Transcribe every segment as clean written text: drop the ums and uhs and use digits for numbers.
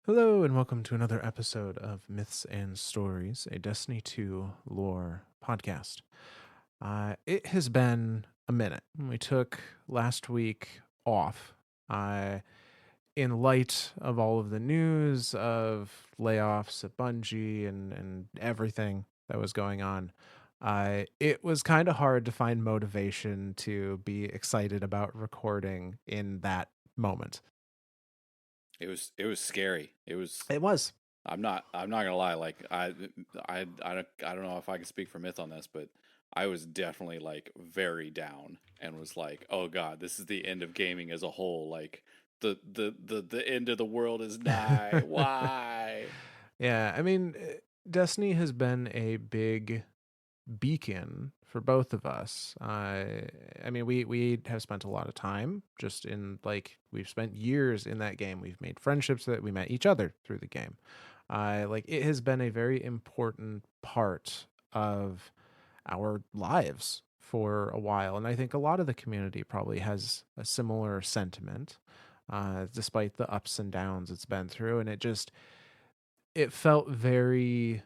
Hello, and welcome to another episode of Myths and Stories, a Destiny 2 lore podcast. It has been a minute. We took last week off in light of all of the news of layoffs at Bungie and everything that was going on. It was kind of hard to find motivation to be excited about recording in that moment. It was scary. It was. It was. I'm not gonna lie. Like I don't know if I can speak for Myth on this, but I was definitely like very down and was like, oh God, this is the end of gaming as a whole. Like the end of the world is nigh. Why? Yeah, I mean, Destiny has been a big beacon for both of us. I mean, we have spent a lot of time just in like we've spent years in that game. We've made friendships that we met each other through the game. Like it has been a very important part of our lives for a while, and I think a lot of the community probably has a similar sentiment, despite the ups and downs it's been through, and it felt very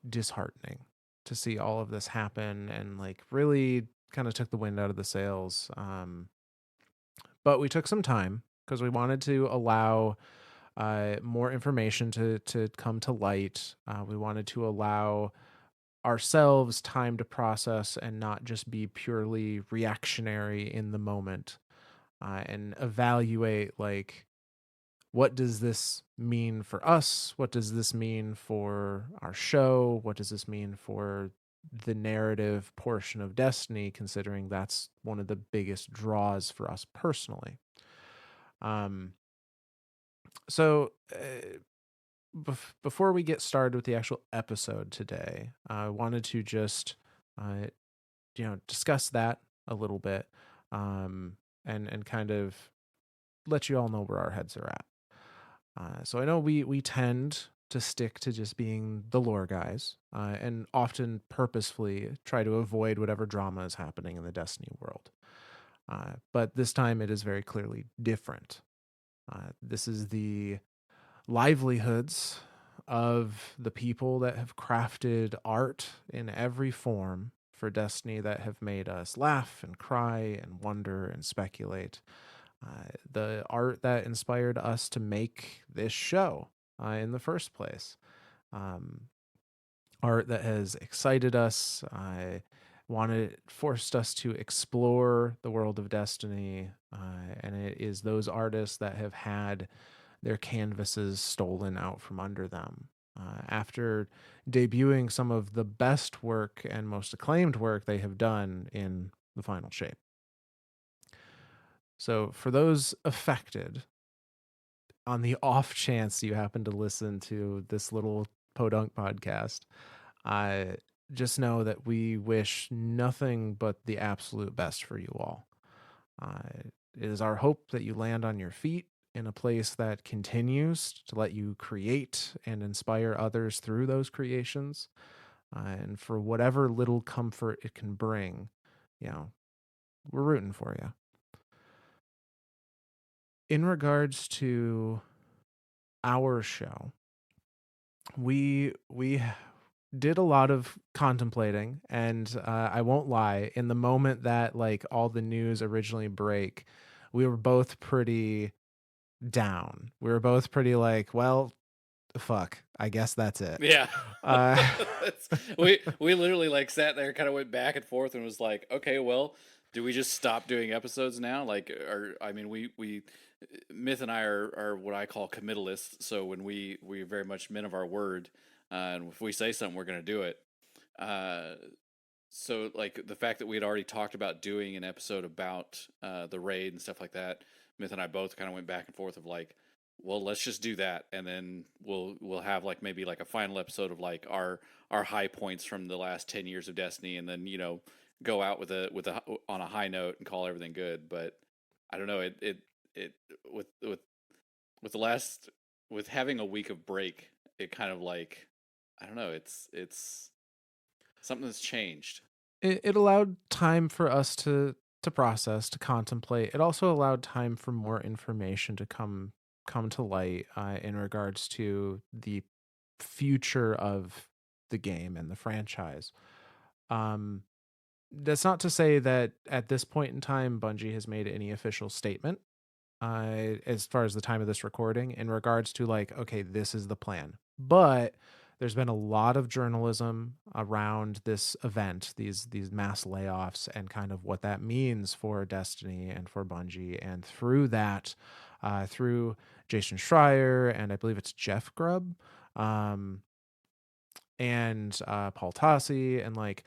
disheartening to see all of this happen and like really kind of took the wind out of the sails. But we took some time because we wanted to allow more information to come to light. We wanted to allow ourselves time to process and not just be purely reactionary in the moment, and evaluate like what does this mean for us? What does this mean for our show? What does this mean for the narrative portion of Destiny, considering that's one of the biggest draws for us personally? Um, before we get started with the actual episode today, I wanted to just, uh, discuss that a little bit, and kind of let you all know where our heads are at. So I know we tend to stick to just being the lore guys, and often purposefully try to avoid whatever drama is happening in the Destiny world. But this time it is very clearly different. This is the livelihoods of the people that have crafted art in every form for Destiny that have made us laugh and cry and wonder and speculate, the art that inspired us to make this show in the first place. Um, Art that has excited us, forced us to explore the world of Destiny, and it is those artists that have had their canvases stolen out from under them. After debuting some of the best work and most acclaimed work they have done in the final shape. So, for those affected, on the off chance you happen to listen to this little podunk podcast, I just know that we wish nothing but the absolute best for you all. It is our hope that you land on your feet in a place that continues to let you create and inspire others through those creations. And for whatever little comfort it can bring, you know, we're rooting for you. In regards to our show, we did a lot of contemplating, and I won't lie, in the moment that like all the news originally break, we were both pretty down. We were both pretty like, well, fuck, I guess that's it. Yeah. uh we literally like sat there, kind of went back and forth, and was like, okay, well, do we just stop doing episodes now? Like, or I mean, we Myth and I are what I call committalists. So when we very much men of our word, and if we say something, we're gonna do it. Uh, so like the fact that we had already talked about doing an episode about the raid and stuff like that, Myth and I both kind of went back and forth of like, well, let's just do that, and then we'll have like maybe like a final episode of like our high points from the last 10 years of Destiny, and then go out with a on a high note and call everything good. But I don't know, it with the last with having a week of break, it kind of like, I don't know, it's something that's changed. it allowed time for us to process, to contemplate. It also allowed time for more information to come come to light in regards to the future of the game and the franchise. Um, that's not to say that at this point in time, Bungie has made any official statement as far as the time of this recording in regards to like, okay, this is the plan. But there's been a lot of journalism around this event, these mass layoffs, and kind of what that means for Destiny and for Bungie. And through that, through Jason Schreier and I believe it's Jeff Grubb, um, and Paul Tassi, and like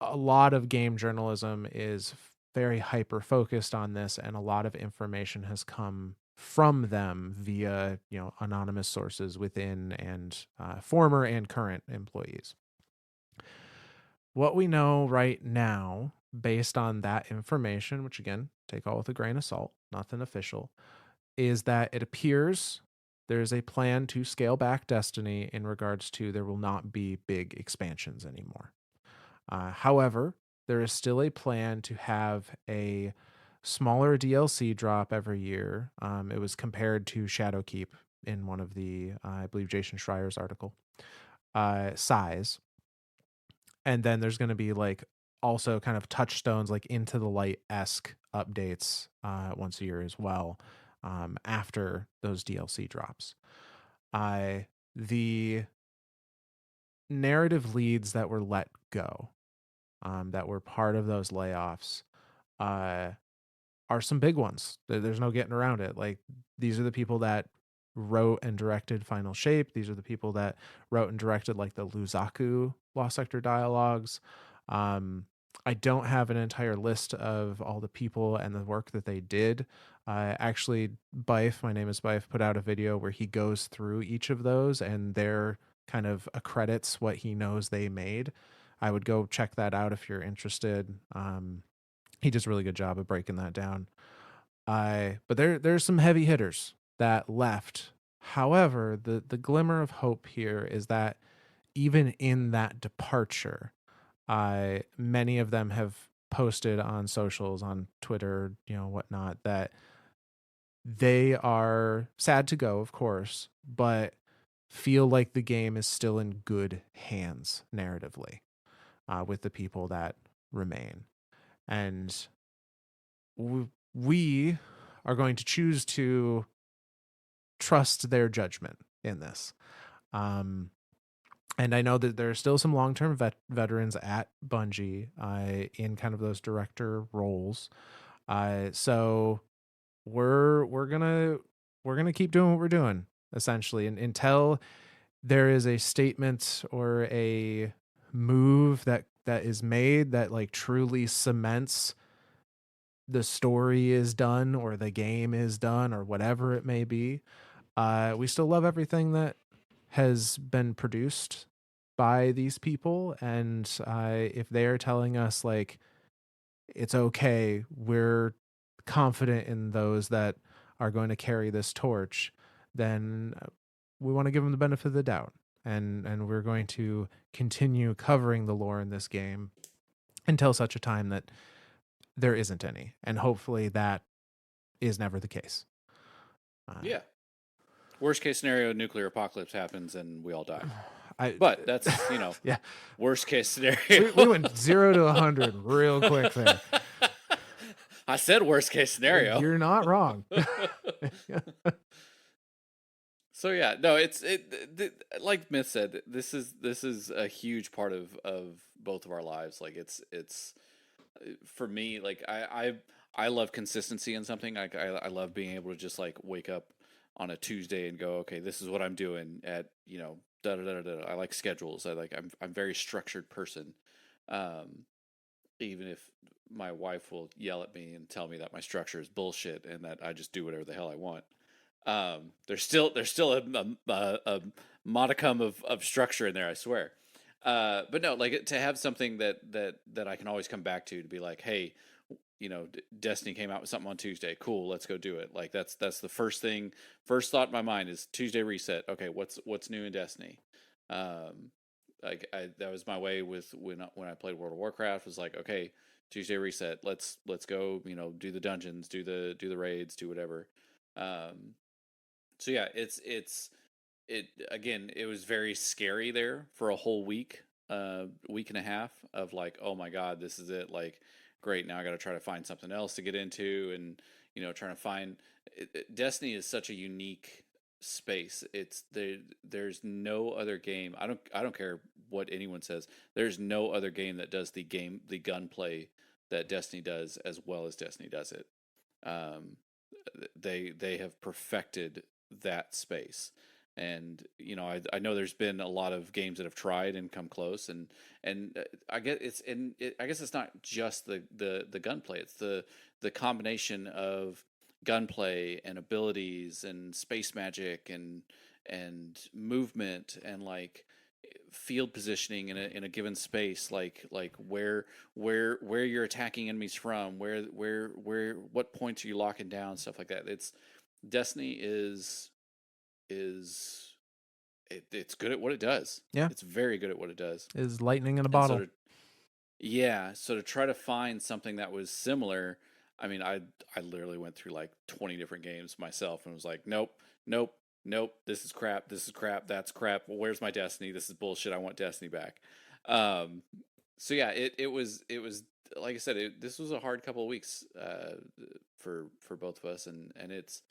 a lot of game journalism is very hyper focused on this, and a lot of information has come from them via anonymous sources within and former and current employees. What we know right now, based on that information, which again, take all with a grain of salt, nothing official, is that it appears there is a plan to scale back Destiny in regards to there will not be big expansions anymore. However, there is still a plan to have a smaller DLC drop every year. It was compared to Shadowkeep in one of the, I believe, Jason Schreier's article, size. And then there's going to be like also kind of touchstones like Into the Light esque updates once a year as well after those DLC drops. The narrative leads that were let go that were part of those layoffs uh, are some big ones. There's no getting around it. Like these are the people that wrote and directed Final Shape. These are the people that wrote and directed like the Luzaku Lost Sector dialogues. Um, I don't have an entire list of all the people and the work that they did. Actually, Bife, my name is Bife, put out a video where he goes through each of those and their kind of accredits what he knows they made. I would go check that out if you're interested. He does a really good job of breaking that down. But there's some heavy hitters that left. However, the glimmer of hope here is that even in that departure, many of them have posted on socials, on Twitter, whatnot, that they are sad to go, of course, but feel like the game is still in good hands narratively with the people that remain. And we are going to choose to trust their judgment in this. Um, and I know that there are still some long-term veterans at Bungie in kind of those director roles. So we're gonna keep doing what we're doing essentially, and until there is a statement or a move that is made that like truly cements the story is done or the game is done or whatever it may be. We still love everything that has been produced by these people, and if they are telling us like it's okay, we're confident in those that are going to carry this torch, then we want to give them the benefit of the doubt, and we're going to continue covering the lore in this game until such a time that there isn't any, and hopefully that is never the case. Yeah. Worst case scenario, nuclear apocalypse happens and we all die. I But that's, yeah, worst case scenario. we went 0 to 100 real quick there. I said worst case scenario. You're not wrong. So yeah, no, like Myth said, this is a huge part of both of our lives. Like it's for me, like I love consistency in something. Like I love being able to just like wake up on a Tuesday and go, okay, this is what I'm doing at da da da da. I like schedules. I'm very structured person. Um, Even if my wife will yell at me and tell me that my structure is bullshit and that I just do whatever the hell I want. There's still a modicum of structure in there, I swear. But no, like to have something that I can always come back to be like, hey, Destiny came out with something on Tuesday. Cool, let's go do it. Like that's the first thing. First thought in my mind is Tuesday reset. Okay, what's new in Destiny? Um, that was my way with when I played World of Warcraft. Was like, okay, Tuesday reset. Let's go. Do the dungeons, do the raids, do whatever. Um, So yeah, it again, it was very scary there for a whole week, week and a half of like, oh my God, this is it. Like, great, now I got to try to find something else to get into, and trying to find Destiny is such a unique space. There's no other game. I don't care what anyone says. There's no other game that does the gunplay that Destiny does as well as Destiny does it. Um, they have perfected that space. And I know there's been a lot of games that have tried and come close, and I guess it's not just the gunplay. It's the combination of gunplay and abilities and space magic and movement and like field positioning in a given space, like where you're attacking enemies from, where what points are you locking down, stuff like that. Destiny is it's good at what it does. Yeah, It's very good at what it does. is lightning in a And bottle. so to try to find something that was similar, I mean, I literally went through like 20 different games myself and was like, nope, nope, nope, this is crap, this is crap, that's crap. Well, where's my Destiny? This is bullshit. I want Destiny back. Um, so yeah, it was like I said, this was a hard couple of weeks for both of us, and it's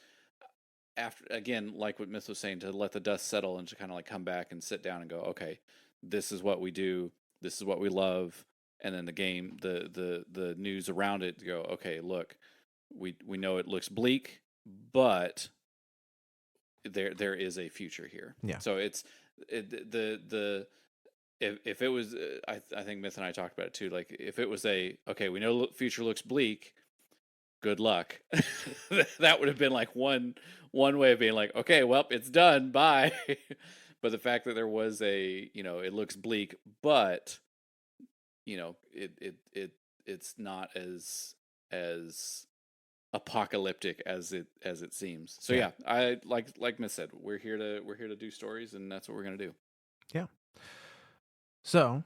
after, again, like what Myth was saying, to let the dust settle and to kind of like come back and sit down and go, okay, this is what we do, this is what we love, and then the game, the news around it, to go, okay, look, we know it looks bleak, but there is a future here. Yeah. So the if it was, I think Myth and I talked about it too. Like if it was okay, we know future looks bleak, good luck. That would have been like one way of being like, okay, well, it's done, bye. But the fact that there was it looks bleak, but it's not as apocalyptic as it seems. So Yeah. yeah, I like Miss said, we're here to do stories, and that's what we're gonna do. Yeah. So,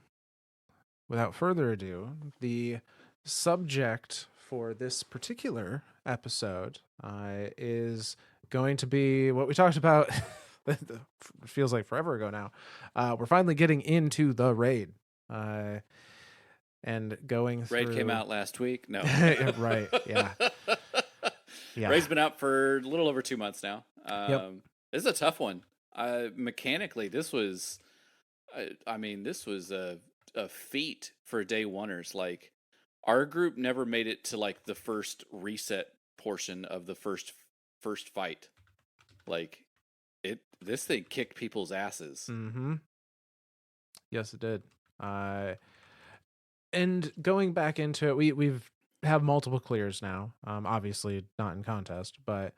without further ado, the subject for this particular episode is going to be what we talked about. Feels like forever ago now. We're finally getting into the raid, and going Raid came through. out last week. No. Right. Yeah. Yeah. Raid's been out for a little over 2 months now. Yep. This is a tough one. Mechanically, this was, I mean, this was a feat for day oneers. Like, our group never made it to like the first reset portion of the first fight. Like, this thing kicked people's asses. Mm-hmm. Yes, it did. And going back into it, we've have multiple clears now. Obviously not in contest, but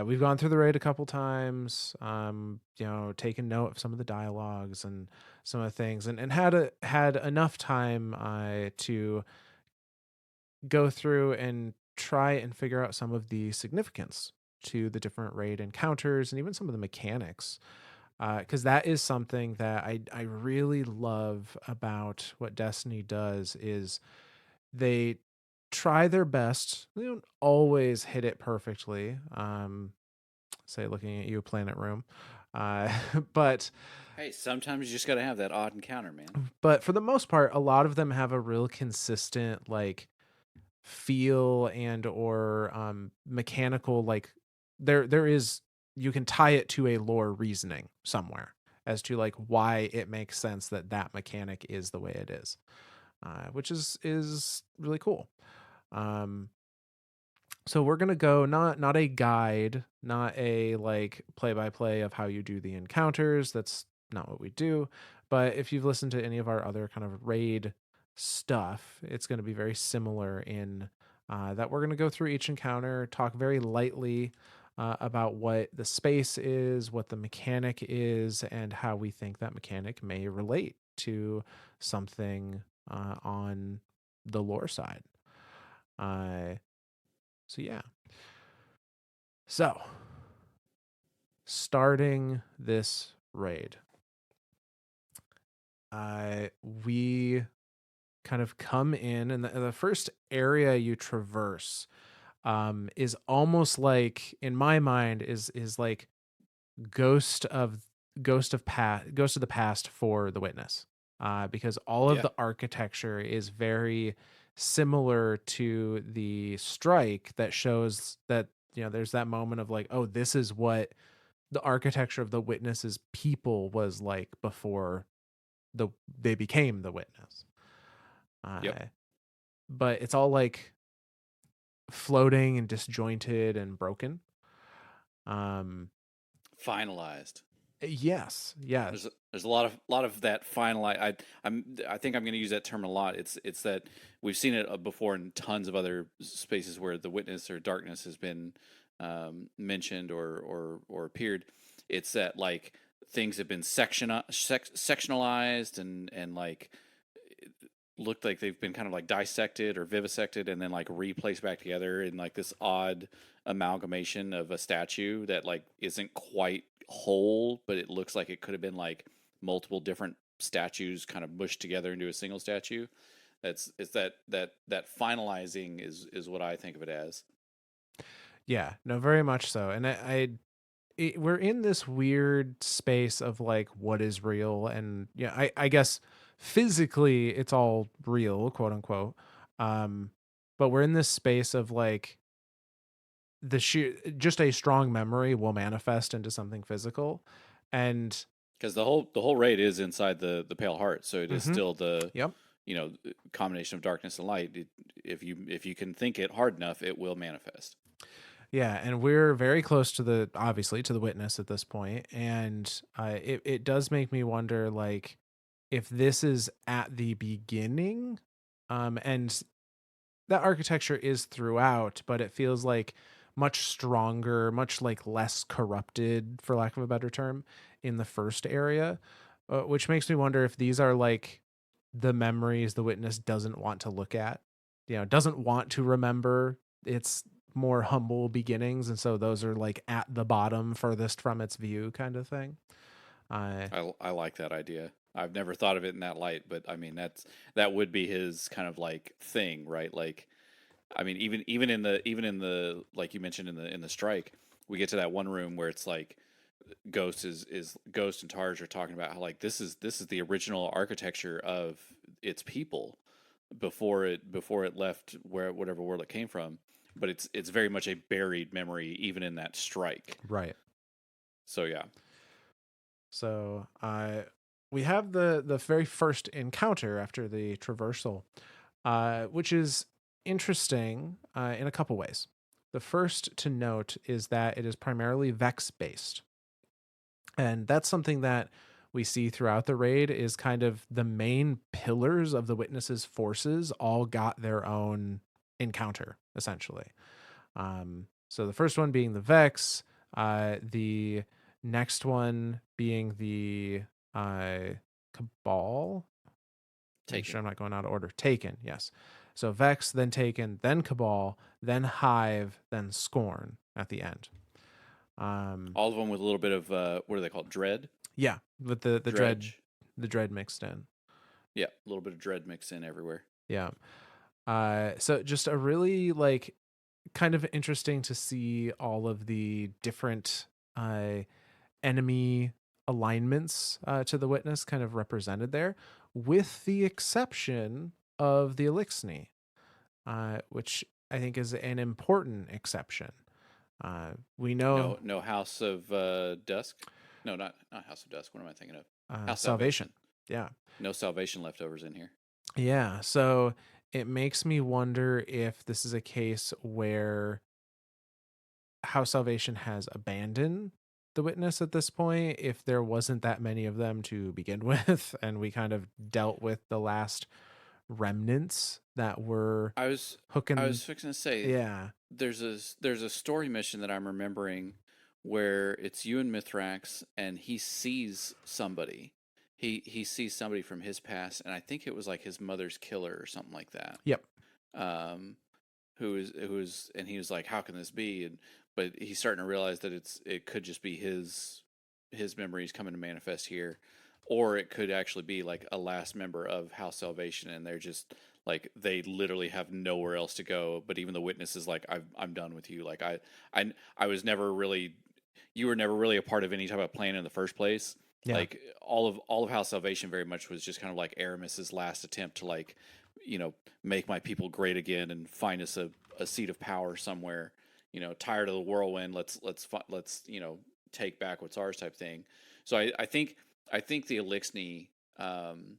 we've gone through the raid a couple times. Taken note of some of the dialogues and some of the things, and had enough time to go through and try and figure out some of the significance to the different raid encounters and even some of the mechanics, because that is something that I really love about what Destiny does is they try their best. They don't always hit it perfectly. Say, looking at you, Planet Room, uh, but Hey, sometimes you just got to have that odd encounter, man. for the most part, a lot of them have a real consistent like feel and or mechanical, like there is, you can tie it to a lore reasoning somewhere as to like why it makes sense that that mechanic is the way it is, which is really cool. um so we're gonna go, not a guide, not a like play by play of how you do the encounters. That's not what we do. But if you've listened to any of our other kind of raid stuff, it's going to be very similar in that we're going to go through each encounter, talk very lightly about what the space is, what the mechanic is, and how we think that mechanic may relate to something on the lore side. Uh, so yeah. So, starting this raid, we kind of come in, and the first area you traverse is almost like, in my mind, is like ghost of ghost of the past for the witness, because all of Yeah. the architecture is very similar to the strike that shows that there's that moment of like, oh, this is what the architecture of the witness's people was like before the they became the witness. Yep. uh, but it's all like floating and disjointed and broken. um Finalized. yes, There's yes. there's a lot of that final. I think I'm going to use that term a lot. It's that we've seen it before in tons of other spaces where the witness or darkness has been mentioned or appeared. It's that like things have been sectionalized and like looked like they've been kind of like dissected or vivisected and then like replaced back together in like this odd amalgamation of a statue that like isn't quite whole, but it looks like it could have been like multiple different statues kind of mushed together into a single statue. It's that finalizing is what I think of it as. Yeah, no, very much so. And we're in this weird space of like what is real, and yeah, I guess physically it's all real, quote unquote. Um, but we're in this space of like the sheer just a strong memory will manifest into something physical, and Because the whole raid is inside the pale heart, so it is mhm, still the yep. combination of darkness and light. If you can think it hard enough, it will manifest. Yeah, and we're very close to the obviously to the witness at this point, and it does make me wonder like if this is at the beginning, and that architecture is throughout, but it feels like much stronger, much like less corrupted, for lack of a better term, in the first area, which makes me wonder if these are like the memories the witness doesn't want to look at, doesn't want to remember its more humble beginnings, and so those are like at the bottom, furthest from its view, kind of thing. Uh, I like that idea. I've never thought of it in that light, but I mean that would be his kind of like thing, right? Like I mean even in the like you mentioned in the strike, we get to that one room where it's like Ghost and Targe are talking about how like this is the original architecture of its people before it left where whatever world it came from, but it's very much a buried memory even in that strike. right. So yeah. So we have the very first encounter after the traversal, which is interesting in a couple ways. The first to note is that it is primarily Vex based, and that's something that we see throughout the raid is kind of the main pillars of the witnesses' forces all got their own encounter essentially. So the first one being the Vex, the next one being the uh, Cabal. Make sure Taken. I'm not going out of order. Taken, yes. So Vex, then Taken, then Cabal, then Hive, then Scorn at the end. Um, All of them with a little bit of what are they called? Dread, yeah, with dredge. the dread mixed in. Yeah, a little bit of dread mixed in everywhere. Yeah. So just a really like kind of interesting to see all of the different uh enemy alignments to the witness kind of represented there, with the exception of the Elixni, which I think is an important exception. We know No House of Dusk. No, not House of Dusk. What am I thinking of? House salvation. Salvation. Yeah. No Salvation leftovers in here. Yeah. So it makes me wonder if this is a case where how salvation has abandoned the witness at this point, if there wasn't that many of them to begin with, and we kind of dealt with the last remnants that were I was I hooking. was fixing to say Yeah. there's a story mission that I'm remembering where it's you and Mithrax and he sees somebody. He sees somebody from his past and I think it was like his mother's killer or something like that. Yep. Um who is and he was like how can this be and but he's starting to realize that it could just be his memories coming to manifest here or it could actually be like a last member of House Salvation and they're just like they literally have nowhere else to go but even the witness is like I'm done with you like I was never really you were never really a part of any type of plan in the first place. Yeah. Like all of House Salvation very much was just kind of like Aramis's last attempt to like, you know, make my people great again and find us a seat of power somewhere. You know, tired of the whirlwind. Let's take back what's ours type thing. So I think the Elixni, um,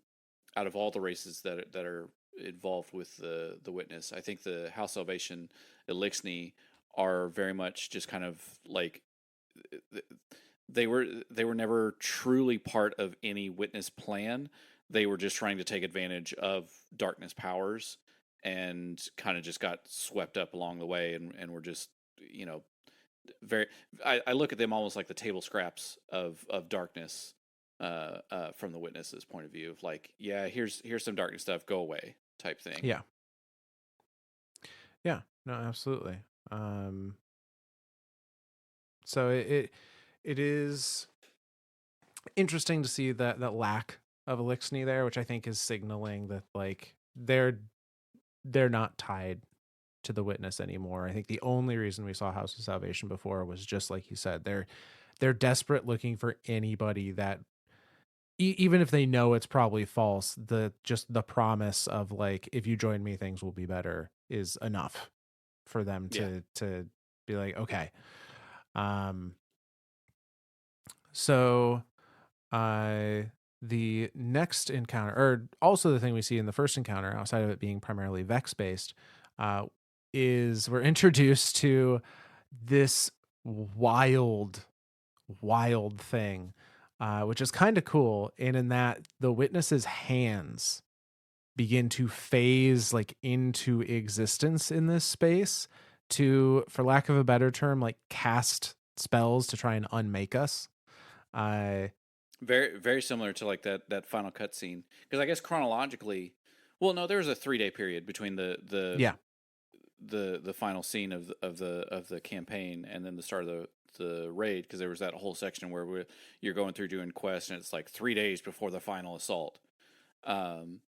out of all the races that are involved with the Witness, I think the House Salvation Elixni are very much just kind of like they were never truly part of any Witness plan. They were just trying to take advantage of darkness powers and kind of just got swept up along the way, and were just, you know, very. I look at them almost like the table scraps of darkness, from the Witness's point of view of like, yeah, here's some darkness stuff, go away type thing. Yeah. Yeah. No, absolutely. Um, so it is interesting to see that lack of Elixni there, which I think is signaling that like they're not tied to the Witness anymore. I think the only reason we saw House of Salvation before was just like you said, they're desperate looking for anybody that even if they know it's probably false, the just the promise of like, if you join me things will be better is enough for them Yeah, to be like, okay. Um, so uh the next encounter, or also the thing we see in the first encounter outside of it being primarily Vex based, uh is we're introduced to this wild wild thing, which is kind of cool, and in that the Witness's hands begin to phase like into existence in this space to, for lack of a better term, like cast spells to try and unmake us. uh very very similar to like that final cutscene, because I guess chronologically, well, no, there was a 3-day period between yeah, the final scene of the campaign and then the start of the raid, because there was that whole section where you're going through doing quests and it's like 3 days before the final assault. Um,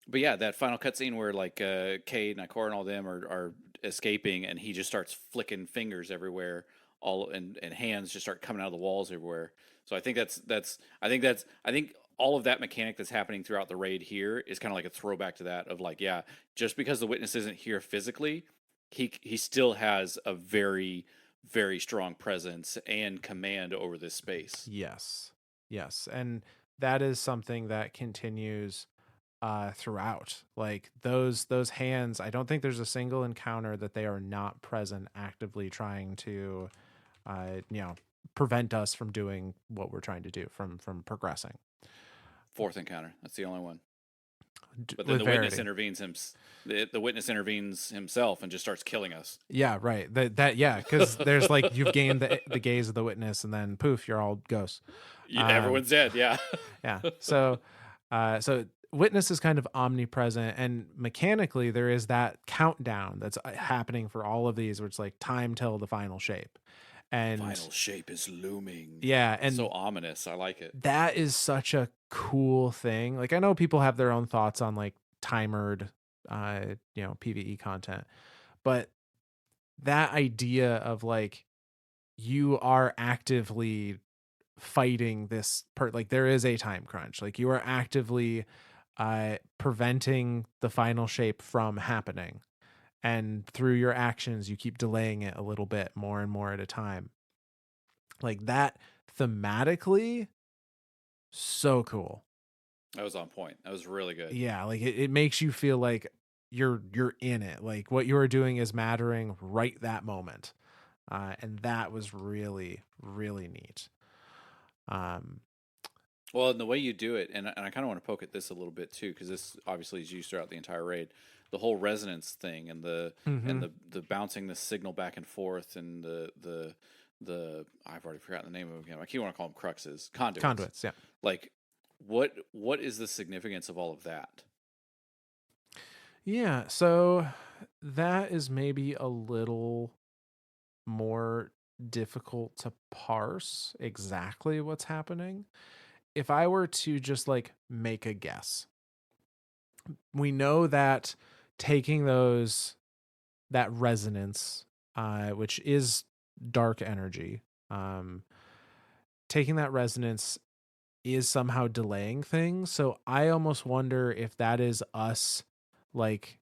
but yeah, that final cutscene where like Cade and Ikora and all them are escaping, and he just starts flicking fingers everywhere, all and hands just start coming out of the walls everywhere. So I think I think all of that mechanic that's happening throughout the raid here is kind of like a throwback to that of like, yeah, just because the Witness isn't here physically, he still has a very very strong presence and command over this space. yes, yes, and that is something that continues throughout. Like those hands, I don't think there's a single encounter that they are not present actively trying to you know, prevent us from doing what we're trying to do, from progressing Fourth encounter, that's the only one. But then with the Witness Verity. intervenes the Witness intervenes himself and just starts killing us. Yeah, right. That yeah, because there's like you've gained the gaze of the Witness, and then poof, you're all ghosts. Um, Everyone's dead. Yeah. yeah. So Witness is kind of omnipresent, and mechanically there is that countdown that's happening for all of these, where it's like time till the final shape, The and final shape is looming. yeah, It's so and ominous. I like it. that is such a cool thing. Like I know people have their own thoughts on like timered, you know, PvE content, but that idea of like you are actively fighting this part, like there is a time crunch, like you are actively preventing the final shape from happening, and through your actions you keep delaying it a little bit more and more at a time, like that thematically, so cool. That was on point. That was really good. Yeah, like it makes you feel like you're in it, like what you are doing is mattering right that moment, and that was really really neat. um Well, and the way you do it, and I kind of want to poke at this a little bit too, because this obviously is used throughout the entire raid. The whole resonance thing, and the and mhm. the bouncing the signal back and forth, and the I've already forgotten the name of them. I keep want to call them cruxes, conduits. Conduits, yeah. Like, what is the significance of all of that? Yeah, so that is maybe a little more difficult to parse exactly what's happening. If I were to just like make a guess, we know that taking those, that resonance, which is dark energy, Um, taking that resonance is somehow delaying things. So I almost wonder if that is us like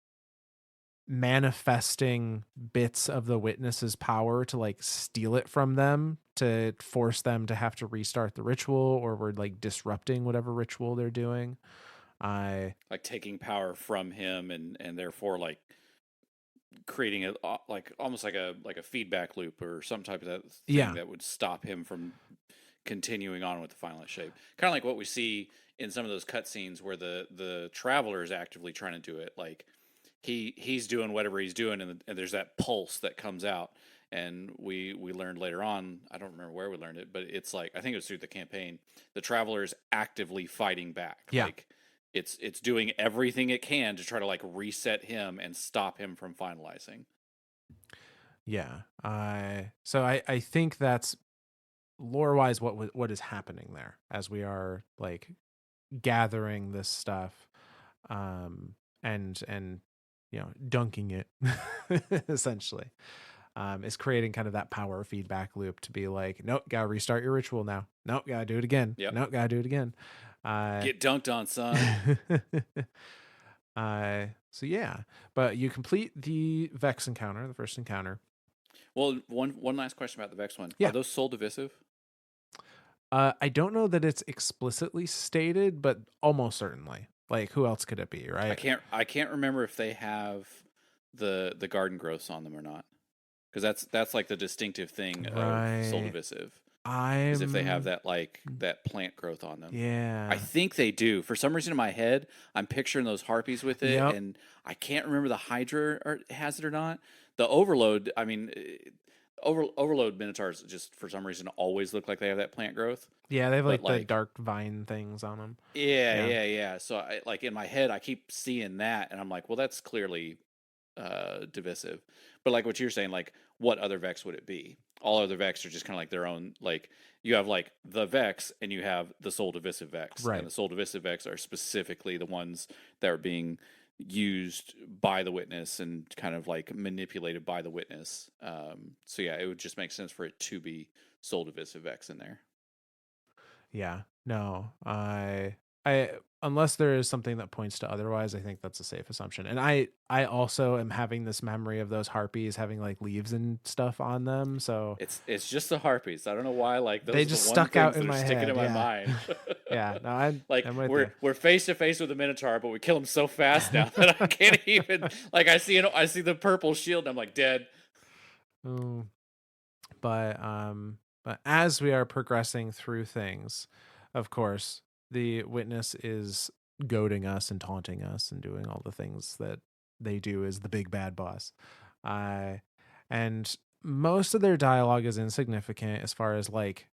manifesting bits of the witness's power to like steal it from them to force them to have to restart the ritual, or we're like disrupting whatever ritual they're doing. I Like taking power from him, and therefore like creating a like almost like a feedback loop or some type of that thing Yeah. that would stop him from continuing on with the finalist shape. Kind of like what we see in some of those cutscenes where the traveler is actively trying to do it. Like he's doing whatever he's doing, and there's that pulse that comes out. And we learned later on, I don't remember where we learned it, but it's like I think it was through the campaign. The traveler is actively fighting back. Yeah. Like it's doing everything it can to try to like reset him and stop him from finalizing. Yeah. I think that's lore wise what is happening there as we are like gathering this stuff, um and dunking it essentially, is creating kind of that power feedback loop to be like, nope, gotta restart your ritual now, nope, gotta do it again, Yep. nope, gotta do it again. uh Get dunked on, son. so yeah, but you complete the Vex encounter, the first encounter. Well, one last question about the Vex one. Are Yeah. those soul divisive? I don't know that it's explicitly stated, but almost certainly. Like, who else could it be, right? I can't remember if they have the garden growths on them or not. Because that's like the distinctive thing of soul Right. divisive is if they have I'm that like that plant growth on them. I Yeah. think they do. For some reason in my head, I'm picturing those harpies with it, Yep. and I can't remember the Hydra has it or not. The Overload, I mean, Overload Minotaurs just for some reason always look like they have that plant growth. Yeah, they have But like the like, dark vine things on them. yeah, Yeah. yeah, yeah. So I like in my head, I keep seeing that, and I'm like, well, that's clearly divisive. But like what you're saying, like what other Vex would it be? All other Vex are just kind of like their own. Like you have like the Vex, and you have the Soul Divisive Vex, and Right. the Soul Divisive Vex are specifically the ones that are being used by the witness and kind of like manipulated by the witness. So yeah, it would just make sense for it to be Soul Divisive Vex in there. Yeah. No. I unless there is something that points to otherwise, I think that's a safe assumption. And I also am having this memory of those harpies having like leaves and stuff on them, so It's just the harpies. I don't know why. Like they those are the just one stuck out things in that are my sticking in head. my Yeah. mind. Yeah. No, I'm Like with you. we're face to face with a minotaur, but we kill him so fast now that I can't even like I see the purple shield and I'm like dead. Oh, but as we are progressing through things, of course, the witness is goading us and taunting us and doing all the things that they do as the big bad boss. Uh and most of their dialogue is insignificant as far as like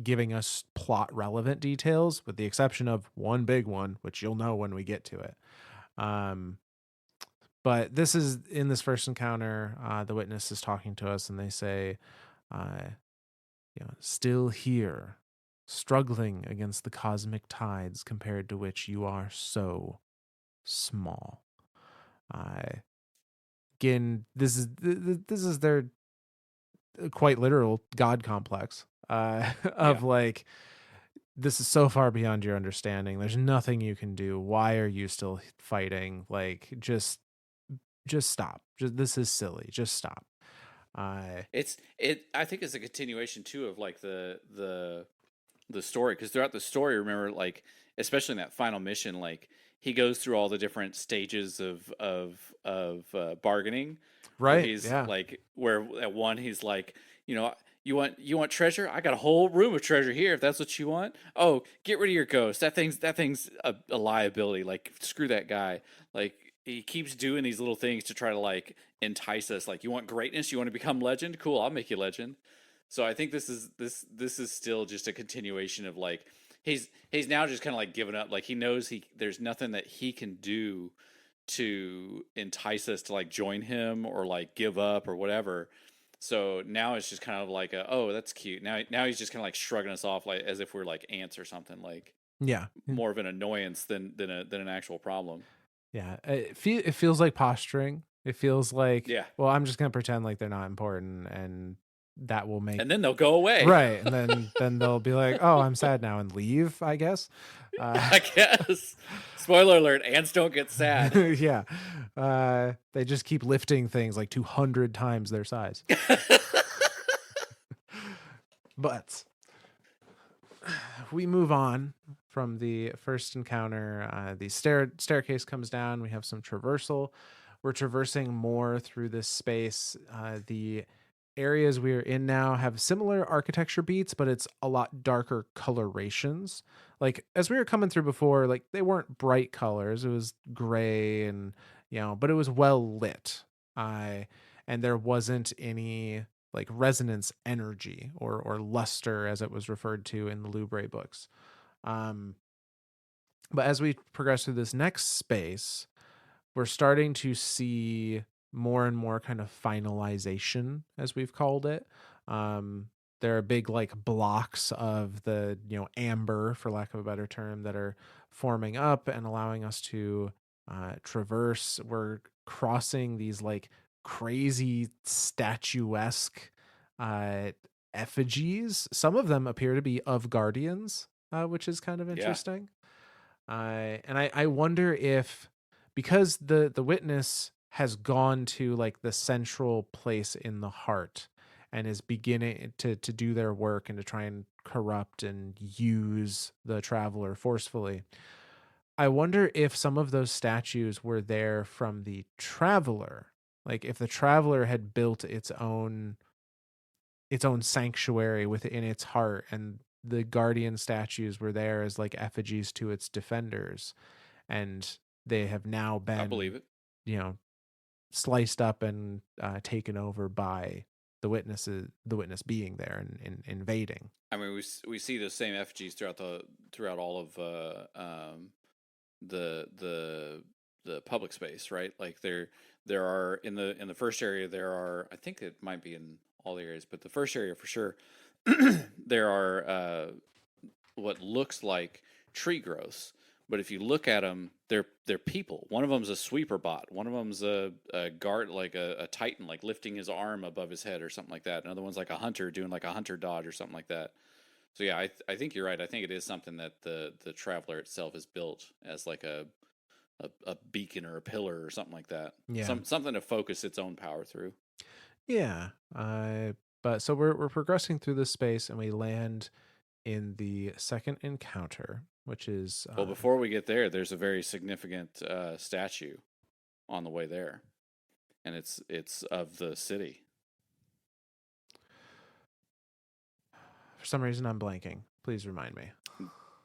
giving us plot relevant details, with the exception of one big one, which you'll know when we get to it. Um but this is in this first encounter, the witness is talking to us and they say, uh still here, struggling against the cosmic tides compared to which you are so small. I Again, this is their quite literal god complex, Yeah. of like, this is so far beyond your understanding. There's nothing you can do. Why are you still fighting? Like, just stop. Just, this is silly. Just stop. I It I think it's a continuation too of like the story because throughout the story, remember like especially in that final mission, like he goes through all the different stages of bargaining where Right. he's Yeah. like where at one he's like you know you want treasure, I got a whole room of treasure here if that's what you want. Oh, get rid of your ghost, that thing's a liability, like screw that guy. Like he keeps doing these little things to try to like entice us, like you want greatness, you want to become legend, cool, I'll make you legend. So I think this is still just a continuation of like he's now just kind of like given up. Like he knows there's nothing that he can do to entice us to like join him or like give up or whatever. So now it's just kind of like oh, that's cute. Now he's just kind of like shrugging us off like as if we're like ants or something, like Yeah. more of an annoyance than an actual problem. Yeah, it feels like posturing. It feels like, Yeah. well, I'm just gonna pretend like they're not important, and that will make And then they'll go away. right, and then they'll be like, "Oh, I'm sad now," and leave, I guess. I guess. Spoiler alert, ants don't get sad. Yeah, they just keep lifting things like 200 times their size. But we move on from the first encounter. The staircase comes down. We have some traversal. We're traversing more through this space. The areas we are in now have similar architecture beats, but it's a lot darker colorations. Like as we were coming through before, like they weren't bright colors. It was gray and but it was well lit. I and there wasn't any like resonance energy or luster as it was referred to in the Lubre books. Um, but as we progress through this next space, we're starting to see more and more kind of finalization, as we've called it. Um, there are big like blocks of the amber, for lack of a better term, that are forming up and allowing us to traverse. We're crossing these like crazy statuesque uh, effigies. Some of them appear to be of guardians, which is kind of Yeah, interesting. And I wonder if because the witness has gone to like the central place in the heart and is beginning to do their work and to try and corrupt and use the traveler forcefully. I wonder if some of those statues were there from the traveler. Like if the traveler had built its own sanctuary within its heart, and the guardian statues were there as like effigies to its defenders, and they have now I believe been it. you know sliced up and taken over by the witness being there and invading. I mean, we see the same effigies throughout all of the the the public space, right? Like there are in the first area there are, I think it might be in all the areas, but the first area for sure there are what looks like tree growths. But if you look at them, they're people. One of them's a sweeper bot. One of them's a guard, like a titan, like lifting his arm above his head or something like that. Another one's like a hunter doing like a hunter dodge or something like that. So yeah, I think you're right. I think it is something that the traveler itself is built as like a beacon or a pillar or something like that. Yeah. Something to focus its own power through. Yeah. But so we're progressing through this space, and we land in the second encounter, which is Well, before we get there, there's a very significant statue on the way there, and it's of the city. for some reason I'm blanking. Please remind me.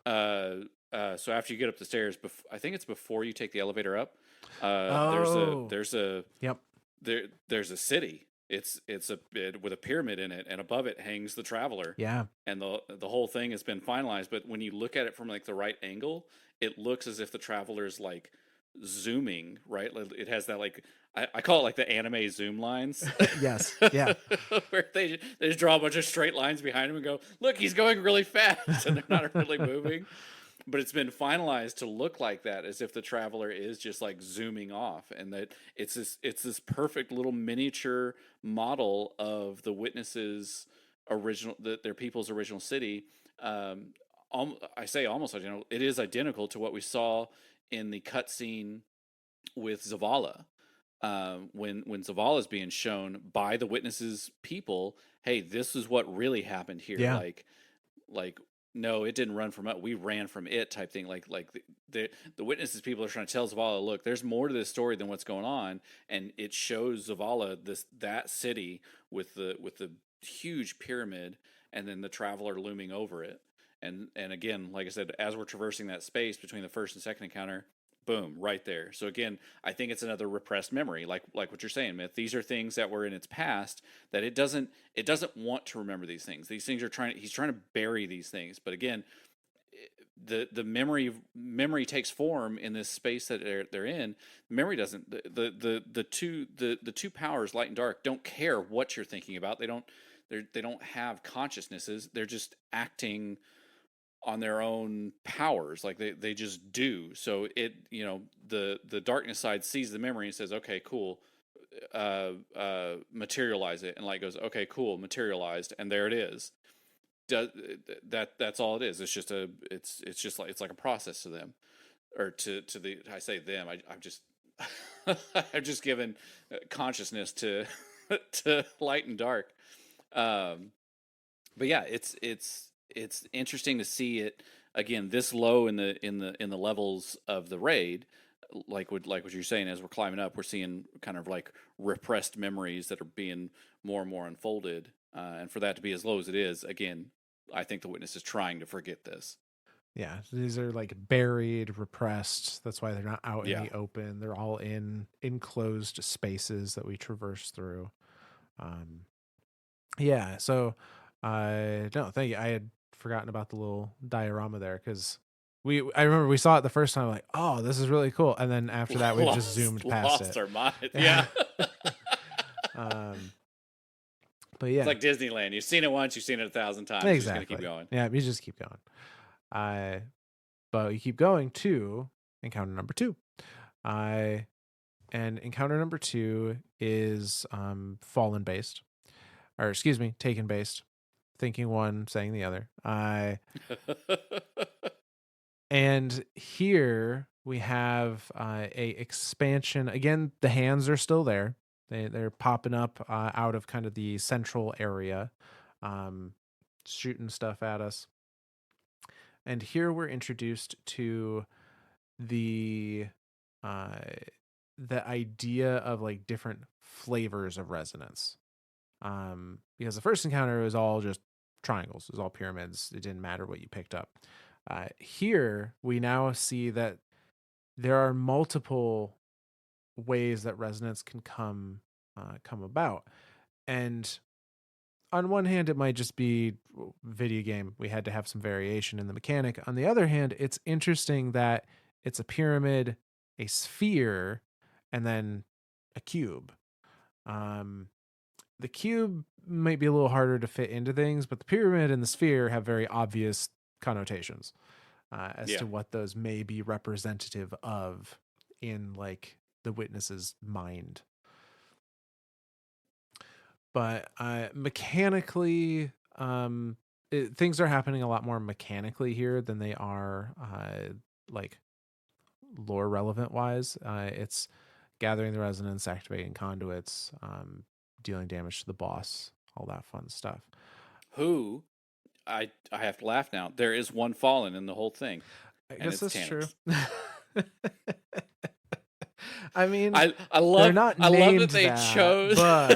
So after you get up the stairs, I think it's before you take the elevator up. There's a Oh, yep. there's a city. It's with a pyramid in it, and above it hangs the traveler, Yeah. and the whole thing has been finalized. But when you look at it from like the right angle, it looks as if the traveler's like zooming, right? Like, it has that like I call it like the anime zoom lines, Yes. Yeah. where they just draw a bunch of straight lines behind him and go, look, he's going really fast, and they're not really moving. But it's been finalized to look like that, as if the traveler is just like zooming off, and that it's this perfect little miniature model of the witnesses original their people's original city. I say almost identical. It is identical to what we saw in the cutscene with Zavala. When Zavala is being shown by the witnesses people, hey, this is what really happened here. Yeah. Like no, it didn't run from it. We ran from it, type thing. Like the witnesses people are trying to tell Zavala, look, there's more to this story than what's going on, and it shows Zavala that city with the huge pyramid, and then the traveler looming over it. And again, like I said, as we're traversing that space between the first and second encounter, boom, right there. So again, I think it's another repressed memory, like what you're saying, Myth. These are things that were in its past that it doesn't want to remember these things. These things he's trying to bury these things. But again, the memory takes form in this space that they're in. Memory doesn't. The two powers, light and dark, don't care what you're thinking about. They don't have consciousnesses. They're just acting on their own powers, like they just do. So the darkness side sees the memory and says, okay, cool, materialize it, and light goes, okay, cool, materialized, and there it is. Does that's all it is. It's just it's just like it's like a process to them, or to the I say them. I'm just I've just given consciousness to to light and dark. Um, but yeah, it's interesting to see it again this low in the levels of the raid. Like what you're saying, as we're climbing up, we're seeing kind of like repressed memories that are being more and more unfolded. And for that to be as low as it is, again, I think the witness is trying to forget this. Yeah, these are like buried, repressed. That's why they're not out in Yeah. the open. They're all in enclosed spaces that we traverse through. Um, yeah, so no, thank you. I had forgotten about the little diorama there because I remember we saw it the first time, like, oh, this is really cool. And then after that we've just zoomed past Lost it. our mind. Yeah. um but It's yeah, like Disneyland. You've seen it once, you've seen it 1,000 times. You're just gonna keep exactly. going. Yeah, we just keep going. But we keep going to encounter number two. I and encounter number two is fallen based, or excuse me, taken based. Thinking one, saying the other. And here we have a expansion. Again, the hands are still there. They're popping up out of kind of the central area, um, shooting stuff at us. And here we're introduced to the uh, the idea of like different flavors of resonance. Because the first encounter was all just triangles, it was all pyramids. It didn't matter what you picked up. Here we now see that there are multiple ways that resonance can come about, and on one hand, it might just be video game. We had to have some variation in the mechanic. On the other hand, it's interesting that it's a pyramid, a sphere, and then a cube. Um, the cube might be a little harder to fit into things, but the pyramid and the sphere have very obvious connotations as Yeah. to what those may be representative of in like the witness's mind. But mechanically, things are happening a lot more mechanically here than they are like lore relevant wise. It's gathering the resonance, activating conduits, dealing damage to the boss, all that fun stuff. Who I have to laugh now. There is one fallen in the whole thing, I and guess it's that's true. Tannix. I mean, I they're love not I love named that they that, chose. but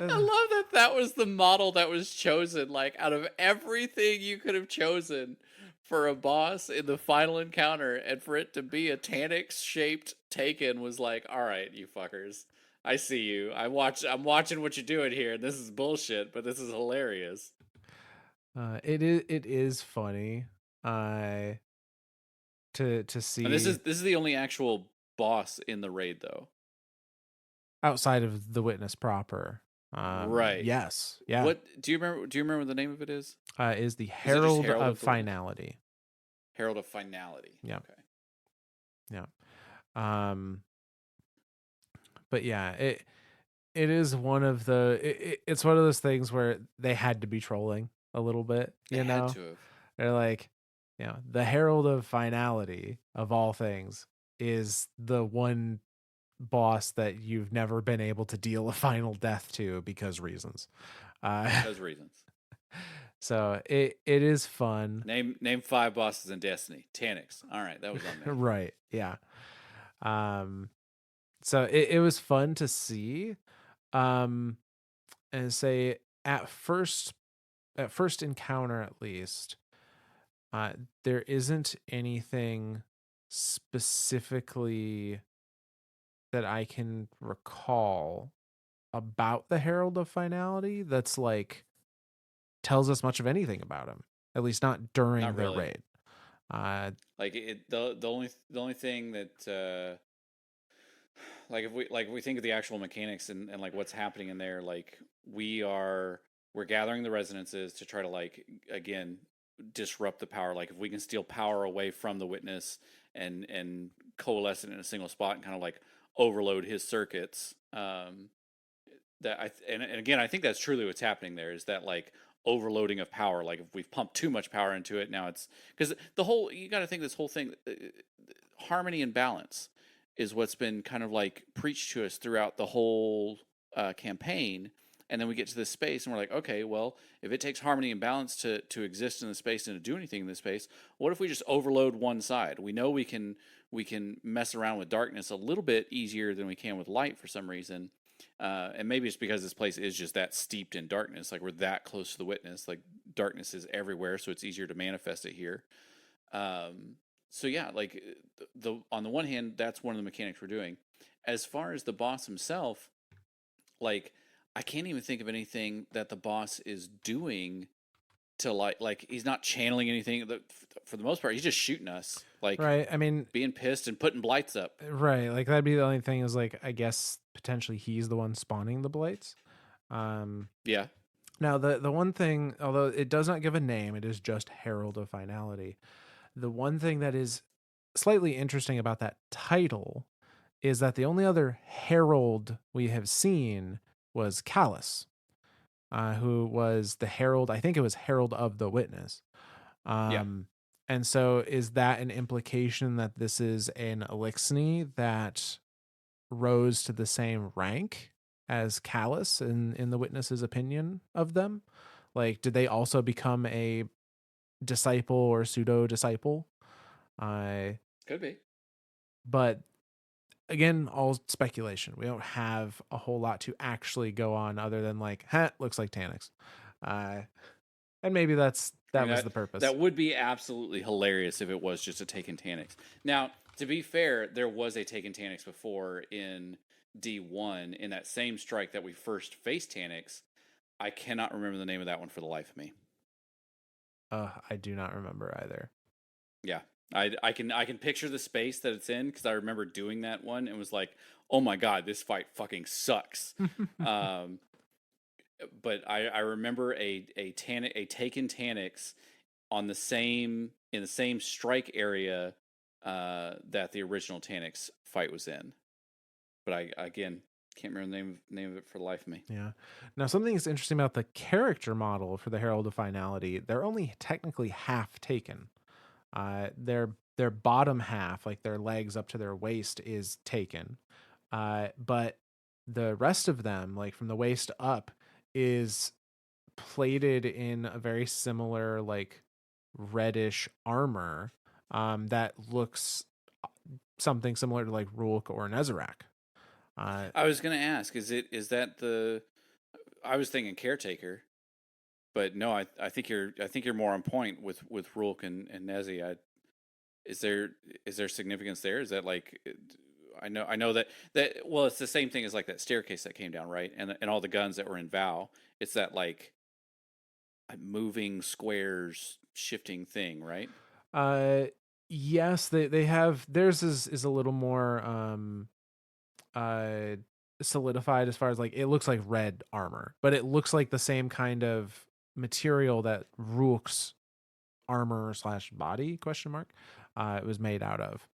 I love that that was the model that was chosen. Like out of everything you could have chosen for a boss in the final encounter, and for it to be a Tannix shaped Taken was like, all right, you fuckers. I see you. I'm watching what you're doing here, and this is bullshit, but this is hilarious. it is funny uh to And see this is the only actual boss in the raid, though. outside of the witness proper. Right. Yes, yeah. What do you remember? Do you remember what the name of it is? Is the Is it just Herald Herald of of the Witness? Finality. Herald of Finality. Yeah, Okay. yeah. Um, but yeah, it is one of it's one of those things where they had to be trolling a little bit, They you had know. to have. They're like, the Herald of Finality of all things is the one boss that you've never been able to deal a final death to because reasons. Because reasons. So it is fun. Name five bosses in Destiny. Tannix. All right, that was on me. Right, yeah. um so it was fun to see, um and say at first encounter at least, uh there isn't anything specifically that I can recall about the Herald of Finality that's like tells us much of anything about him, at least not during Not the really. raid. uh Like the only thing that like if we think of the actual mechanics and like what's happening in there, like we're gathering the resonances to try to like again disrupt the power. Like if we can steal power away from the witness and coalesce it in a single spot and kind of like overload his circuits. And again, I think that's truly what's happening there, is that like overloading of power. Like if we've pumped too much power into it, now it's because the whole, you got to think this whole thing, harmony and balance is what's been kind of like preached to us throughout the whole campaign. And then we get to this space and we're like, okay, well, if it takes harmony and balance to exist in the space and to do anything in this space, what if we just overload one side? We know we can mess around with darkness a little bit easier than we can with light for some reason. And maybe it's because this place is just that steeped in darkness. Like we're that close to the witness. Like darkness is everywhere, so it's easier to manifest it here. Um, so yeah, like the on the one hand, that's one of the mechanics we're doing. As far as the boss himself, like I can't even think of anything that the boss is doing to like he's not channeling anything. For the most part, he's just shooting us, like Right. I mean, being pissed and putting blights up. right. Like that'd be the only thing is like I guess potentially he's the one spawning the blights. Um Yeah, Now the one thing, although it does not give a name, it is just Herald of Finality. The one thing that is slightly interesting about that title is that the only other herald we have seen was Callus, who was the herald. I think it was Herald of the Witness. yeah. Um, and so, is that an implication that this is an Elixni that rose to the same rank as Callus in the Witness's opinion of them? Like, did they also become a disciple or pseudo disciple? Uh, Could be. but again, all speculation. We don't have a whole lot to actually go on other than like, huh, looks like Tanix. Uh, and maybe I that mean was that the purpose. that would be absolutely hilarious if it was just a Taken Tanix. Now, to be fair, there was a Taken Tanix before in D1 in that same strike that we first faced Tanix. I cannot remember the name of that one for the life of me. I do not remember either. Yeah. I can picture the space that it's in because I remember doing that one and was like, oh my god, this fight fucking sucks. Um, but I remember a taken Tanix on the same in the same strike area that the original Tanix fight was in. But I again can't remember the name of it for the life of me. Yeah. Now, something that's interesting about the character model for the Herald of Finality, they're only technically half taken. Their bottom half, like their legs up to their waist, is taken. But the rest of them, like from the waist up, is plated in a very similar, like reddish armor, that looks something similar to like Rulk or Nezarek. Uh, I was gonna ask, is that the I was thinking caretaker, but no, I think you're more on point with Rulk and Nezi. Is there is there significance there? Is that like I know that well, it's the same thing as like that staircase that came down, right? And all the guns that were in Vow. It's that like moving squares shifting thing, right? uh, yes, they have theirs is a little more uh solidified as far as like it looks like red armor, but it looks like the same kind of material that Rook's armor slash body question mark it was made out of.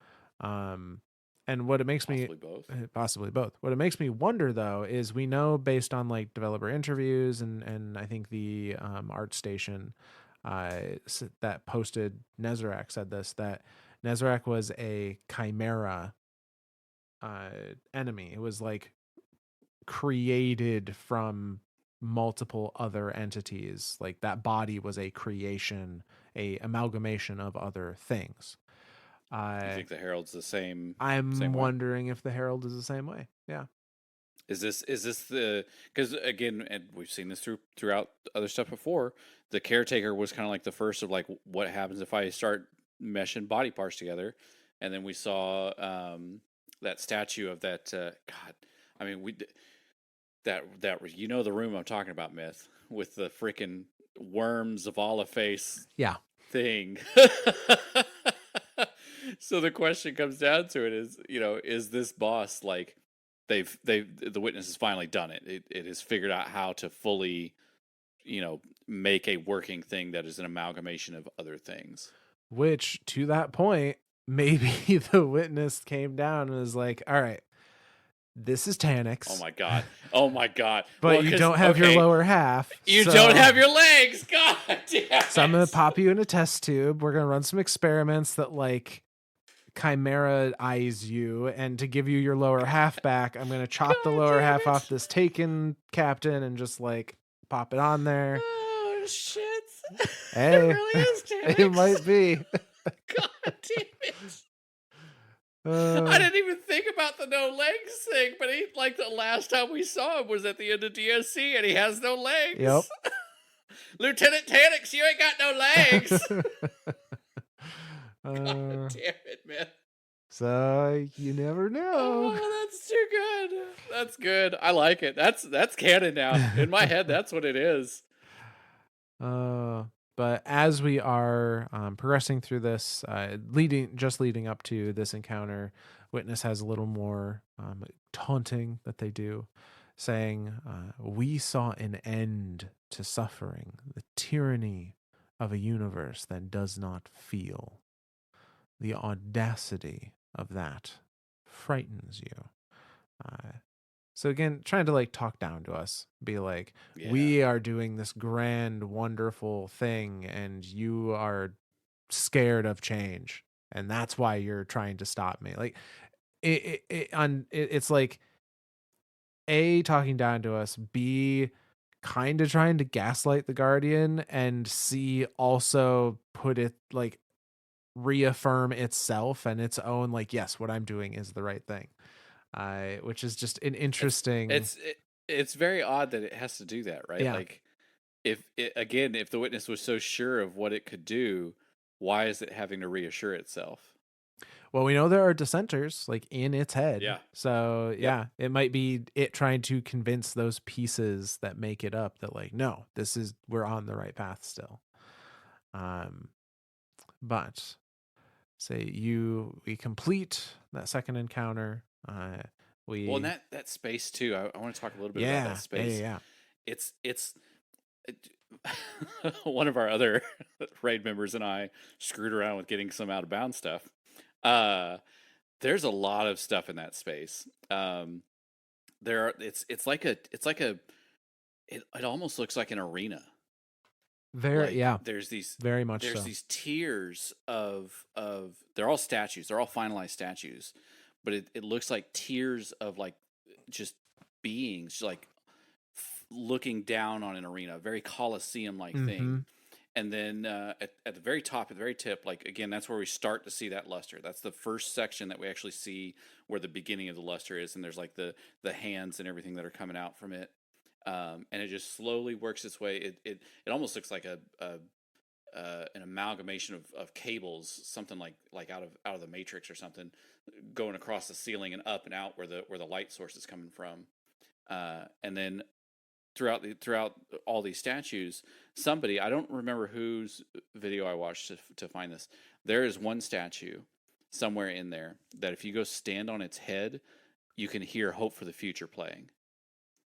Um and what it makes me Possibly both. possibly both. What it makes me wonder though is we know based on like developer interviews and I think the art station that posted Nezarek said this that Nezarek was a chimera enemy. It was like created from multiple other entities. Like that body was a creation, a amalgamation of other things. You Uh, think the Herald's the same I'm way? wondering if the Herald is the same way. Yeah. Is this the because again, and we've seen this throughout other stuff before. The caretaker was kind of like the first of like what happens if I start meshing body parts together, and then we saw that statue of that God. I mean, that you know the room I'm talking about, Myth, with the freaking worms of Olive face Yeah. thing. So the question comes down to it is, is this boss like the witness has finally done it. It has figured out how to fully, make a working thing that is an amalgamation of other things. Which to that point, maybe the witness came down and was like, all right, this is Oh Tannix, my god. Oh my god. but Well, you because don't have your okay, lower half. you don't So have your legs. God damn I'm gonna it. pop you in a test tube. We're gonna run some experiments that like chimera eyes you, and to give you your lower half back, I'm gonna chop the God lower damn half off it. this taken captain and just like pop it on there. Oh shit. It Hey, really is it Tannix. might be. God damn it. I Uh, didn't even think about the no legs thing, but he like the last time we saw him was at the end of DSC and he has no yep. legs. Lieutenant Tannix, you ain't got no legs. God uh, damn it, man. so you never know. Oh, that's too good. That's good. I like it. That's canon now. In my head, that's what it is. uh, but as we are progressing through this, leading up to this encounter, Witness has a little more taunting that they do, saying, "We saw an end to suffering, the tyranny of a universe that does not feel. The audacity of that frightens you." Uh, so again, trying to like talk down to us, be like, Yeah. we are doing this grand, wonderful thing, and you are scared of change, and that's why you're trying to stop me. Like it's like A, talking down to us, B, kind of trying to gaslight the Guardian, and C, also put it like reaffirm itself and its own like, yes, what I'm doing is the right thing. Which is just an It's interesting. it's it, it's very odd that it has to do that, right? Yeah. Like if the witness was so sure of what it could do, why is it having to reassure itself? Well, we know there are dissenters like in its head. Yeah. So Yep. yeah, it might be it trying to convince those pieces that make it up that like, no, this is we're on the right path still. Um, but say we complete that second encounter. Well, and We that space too. I want to talk a little bit about that yeah. space. Yeah. It's one of our other raid members and I screwed around with getting some out of bounds stuff. Uh, there's a lot of stuff in that space. There are it almost looks like an arena. Very Like yeah, very much there's so. these tiers of they're all statues. They're all finalized statues, but it looks like tiers of like just beings like looking down on an arena, very Colosseum like thing. Mhm. And then at the very top, at the very tip, like again, that's where we start to see that luster. That's the first section that we actually see where the beginning of the luster is, and there's like the hands and everything that are coming out from it, and it just slowly works its way. It almost looks like a an amalgamation of cables, something like out of the Matrix or something, going across the ceiling and up and out where the light source is coming from, and then throughout all these statues, somebody, I don't remember whose video I watched to find this. There is one statue somewhere in there that if you go stand on its head, you can hear "Hope for the Future" playing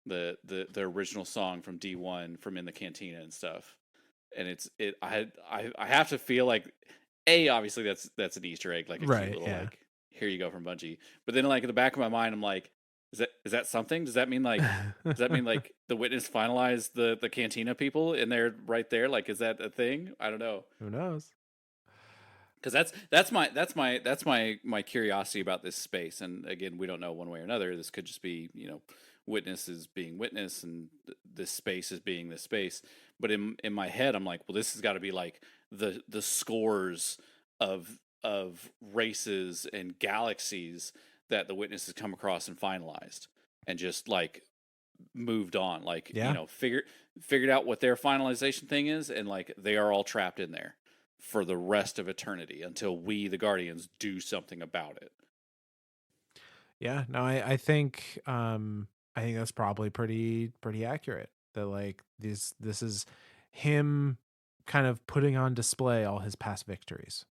the original song from D1 from In the Cantina and stuff. And I have to feel like obviously that's an Easter egg, like a cute Right, little yeah. like here you go from Bungie. But then like in the back of my mind, I'm like, is that something? Does that mean like the witness finalized the Cantina people and they're right there? Like, is that a thing? I don't know. Who knows? Because that's my curiosity about this space. And again, we don't know one way or another. This could just be witnesses being witness, and this space is being this space. But in my head, I'm like, well, this has got to be like the scores of races and galaxies that the witness has come across and finalized, and just like moved on, like Yeah. figured out what their finalization thing is, and like they are all trapped in there for the rest of eternity until we, the Guardians, do something about it. Yeah, no, I think that's probably pretty accurate. That like this is him kind of putting on display all his past victories,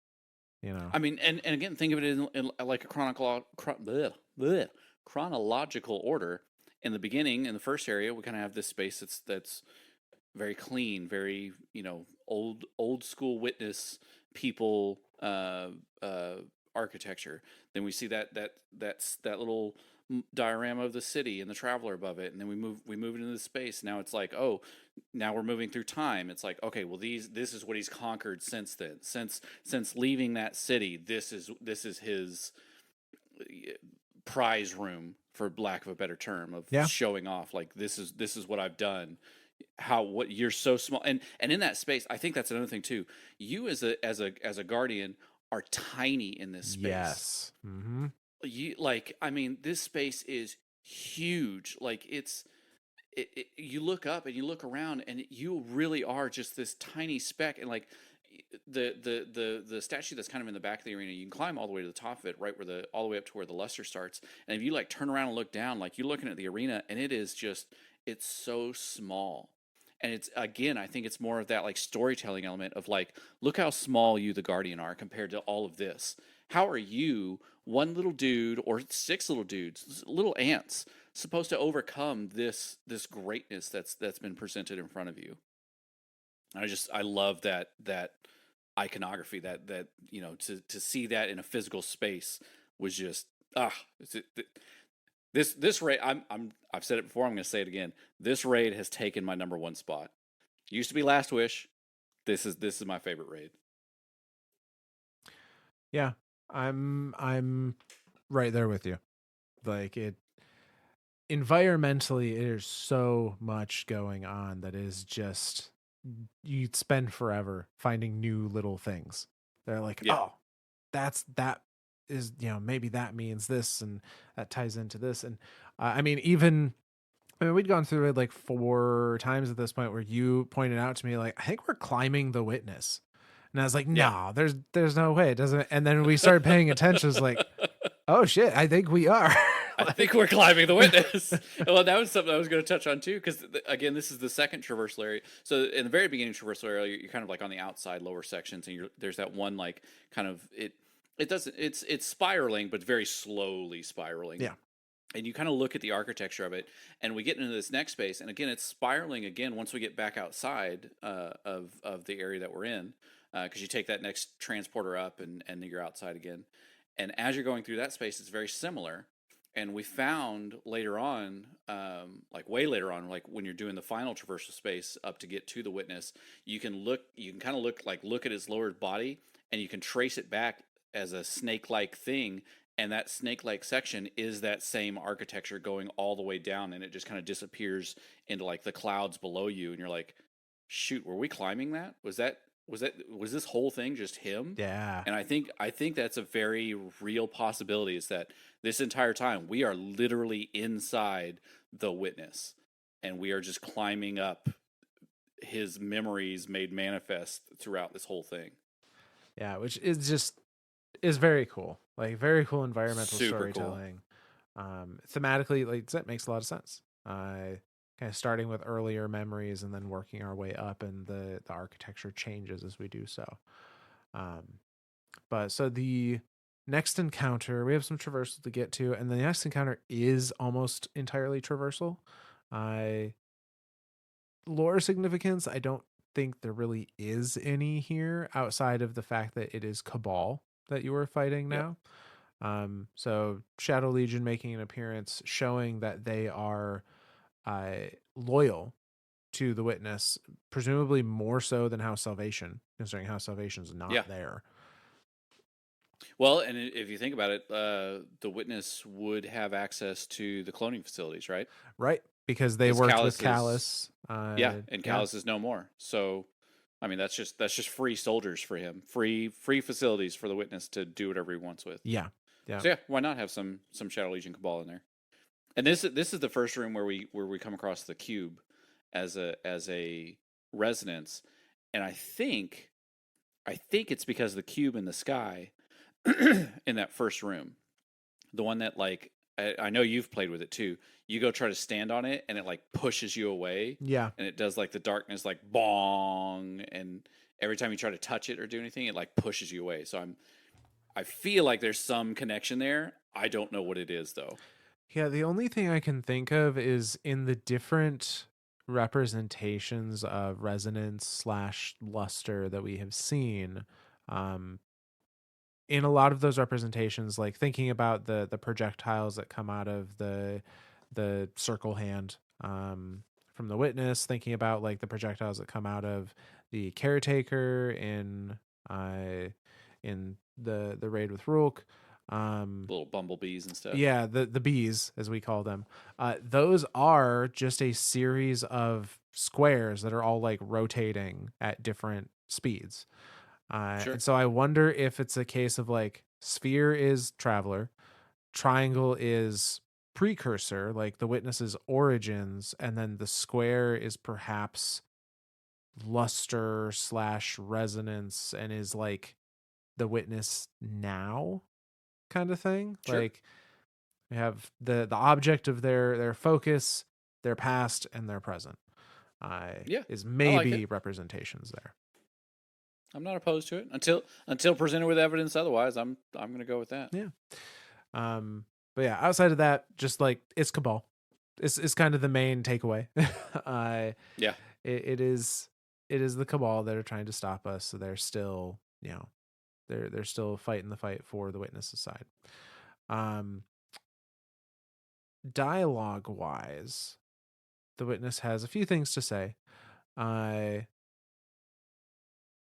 you know. I mean, and again, think of it in like a chronological order. In the beginning, in the first area, we kind of have this space that's very clean, very old school witness people architecture. Then we see that little diorama of the city and the traveler above it, and then we move into the space. Now it's like, oh, now we're moving through time. It's like, okay, well, this is what he's conquered since then. Since leaving that city, this is his prize room, for lack of a better term, of Yeah. showing off, like, this is what I've done. How what you're so small, and in that space, I think that's another thing too. You as a guardian are tiny in this space. Yes. Mm-hmm. You, like, I mean, this space is huge. Like, you look up and you look around, and you really are just this tiny speck. And like, the statue that's kind of in the back of the arena, you can climb all the way to the top of it, right where the all the way up to where the luster starts. And if you like turn around and look down, like, you're looking at the arena, and it's so small. And it's, again, I think it's more of that like storytelling element of like, look how small you, the guardian, are compared to all of this. How are you, one little dude or six little dudes, little ants, supposed to overcome this greatness that's been presented in front of you? I love that iconography, that to see that in a physical space was just, ah this raid. I've said it before, I'm going to say it again. This raid has taken my number one spot. Used to be Last Wish. This is my favorite raid. Yeah. I'm right there with you. Like, it environmentally, there's so much going on that is just, you'd spend forever finding new little things. They're like, Yeah, oh, that is, maybe that means this, and that ties into this. And I mean, we'd gone through it like 4 times at this point, where you pointed out to me, like, I think we're climbing the witness. And I was like, yeah. no, there's no way it doesn't. And then we started paying attention. It's like, oh shit, I think we are. I think Like, we're climbing the witness. Well, that was something I was going to touch on too, because again, this is the second traversal area. So in the very beginning traversal area, you're kind of like on the outside lower sections, and there's that one like kind of it doesn't it's spiraling, but very slowly spiraling. yeah, And you kind of look at the architecture of it, and we get into this next space, and again, it's spiraling again once we get back outside of the area that we're in, because you take that next transporter up, and you're outside again. And as you're going through that space, it's very similar. And we found later on, like way later on, like when you're doing the final traversal space up to get to the witness, you can kind of look at his lower body, and you can trace it back as a snake-like thing, and that snake-like section is that same architecture going all the way down, and it just kind of disappears into like the clouds below you, and you're like, shoot, were we climbing that? Was this whole thing just him? yeah, And I think that's a very real possibility, is that this entire time we are literally inside the witness, and we are just climbing up his memories made manifest throughout this whole thing. yeah. Which is very cool. Like, very cool environmental Super cool. storytelling. Thematically, like that makes a lot of sense. Kind of starting with earlier memories and then working our way up, and the architecture changes as we do so. Um, but so the next encounter, we have some traversal to get to, and the next encounter is almost entirely traversal. I Lore significance, I don't think there really is any here, outside of the fact that it is Cabal that you are fighting Yep. now. So Shadow Legion making an appearance, showing that they are uh, loyal to the witness, presumably more so than House Salvation, considering House Salvation's Yeah. not there. Well, and if you think about it, the witness would have access to the cloning facilities, right? Right? Because they Because worked with Callus is, Callus. yeah, and Yeah. Callus is no more. So, I mean, that's just free soldiers for him, free facilities for the witness to do whatever he wants with. Yeah. Yeah. So yeah, why not have some Shadow Legion Cabal in there? And this is the first room where we come across the cube as a resonance, and I think it's because the cube in the sky in that first room, the one that, like, I know you've played with it too. You go try to stand on it, and it like pushes you away, Yeah. and it does like the darkness, like bong, and every time you try to touch it or do anything, it like pushes you away. So I feel like there's some connection there. I don't know what it is though. Yeah, the only thing I can think of is in the different representations of resonance slash luster that we have seen. Um, in a lot of those representations, like thinking about the projectiles that come out of the circle hand, from the witness, thinking about like the projectiles that come out of the caretaker uh in the raid with Rourke. Little bumblebees and stuff. Yeah, the bees, as we call them, those are just a series of squares that are all like rotating at different speeds. Sure. And so I wonder if it's a case of like sphere is traveler, triangle is precursor, like the witness's origins, and then the square is perhaps luster slash resonance and is like the witness now kind of thing. Sure. Like we have the object of their focus, their past, and their present. Yeah. Is I like it. maybe representations there. I'm not opposed to it until presented with evidence otherwise. I'm going to go with that. Yeah. But yeah, outside of that, just like it's Cabal. It's kind of the main takeaway. uh, Yeah. it is the Cabal that are trying to stop us. So they're still, they're still fighting the fight for the witnesses side. Um, Dialogue wise, the witness has a few things to say. Uh,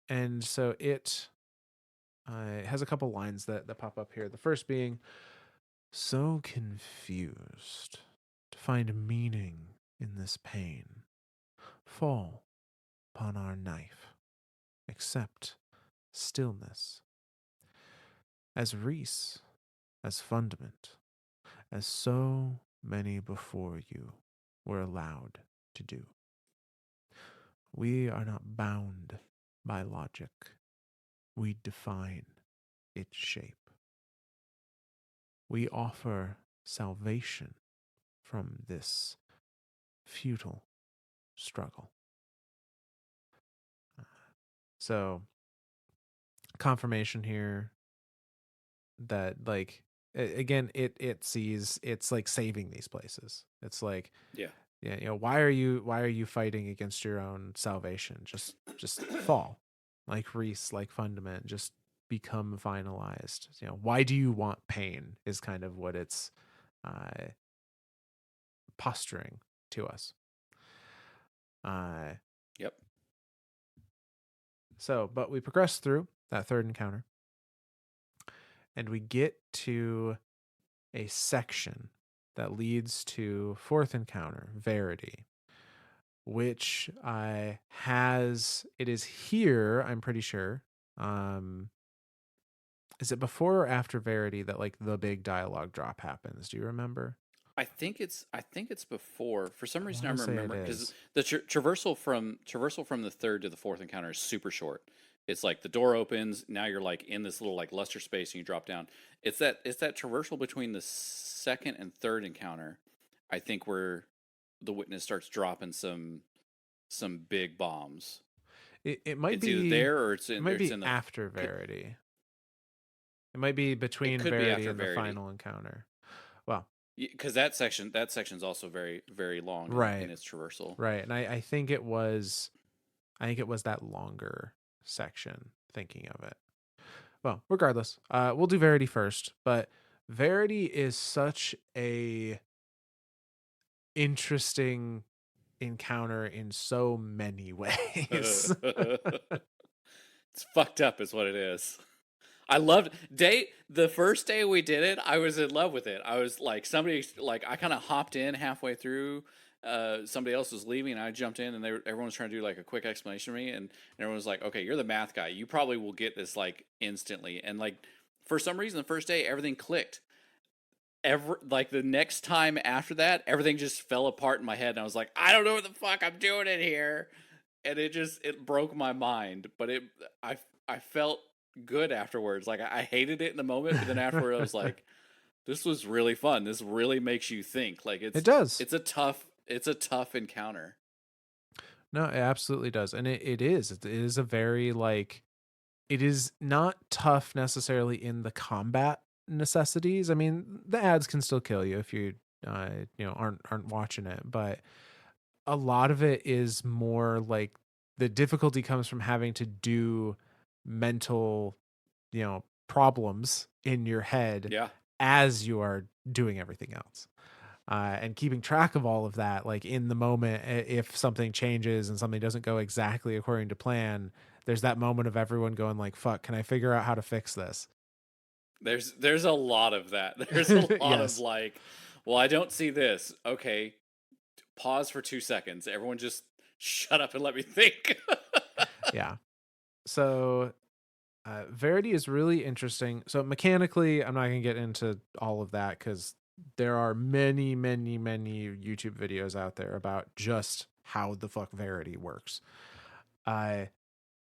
and so it has a couple lines that pop up here. The first being, so confused to find meaning in this pain. Fall upon our knife, accept stillness. As Reese, as fundament, as so many before you were allowed to do. We are not bound by logic. We define its shape. We offer salvation from this futile struggle. So, confirmation here that like again it sees it's like saving these places. It's like, Yeah. yeah, why are you fighting against your own salvation? Just fall. Like Reese, like Fundament, just become finalized. Why do you want pain is kind of what it's uh posturing to us. Uh Yep. but we progress through that third encounter and we get to a section that leads to fourth encounter, Verity, which it is here, I'm pretty sure. Um, is it before or after Verity that like the big dialogue drop happens? Do you remember? I think it's before. For some I reason, want I'm to say it remembering because is. the traversal from the third to the fourth encounter is super short. It's like the door opens. Now you're like in this little like luster space, and you drop down. It's that traversal between the second and third encounter, I think, where the witness starts dropping some big bombs. It might It's either be there or it might it's be in the. after Could, Verity. It might be it between could be Verity after and the Verity final encounter. Well, because that section's also very very long in right, its traversal. right, and I think it was that longer section. Thinking of it. Well, regardless, we'll do Verity first. But Verity is such a interesting encounter in so many ways. It's fucked up, is what it is. I loved the first day we did it. I was in love with it. I was like somebody like I kind of hopped in halfway through. Somebody else was leaving, and I jumped in, and everyone was trying to do like a quick explanation to me, and everyone was like, "Okay, you're the math guy. You probably will get this like instantly." And like for some reason, the first day everything clicked. Like the next time after that, everything just fell apart in my head, and I was like, "I don't know what the fuck I'm doing in here." And it broke my mind, but I felt good afterwards. Like I hated it in the moment, but then afterward I was like, this was really fun. This really makes you think. Like It does. it's a tough encounter. No, it absolutely does. And it is. It is a very like it is not tough necessarily in the combat necessities. I mean, the ads can still kill you if you aren't watching it, but a lot of it is more like the difficulty comes from having to do mental, problems in your head Yeah. as you are doing everything else. And keeping track of all of that, like in the moment, if something changes and something doesn't go exactly according to plan, there's that moment of everyone going like, fuck, can I figure out how to fix this? There's a lot of that. There's a lot of Yes. like, well, I don't see this. Okay, pause for 2 seconds. Everyone just shut up and let me think. Yeah. So Verity is really interesting. So mechanically, I'm not going to get into all of that because there are many, many, many YouTube videos out there about just how the fuck Verity works. Uh,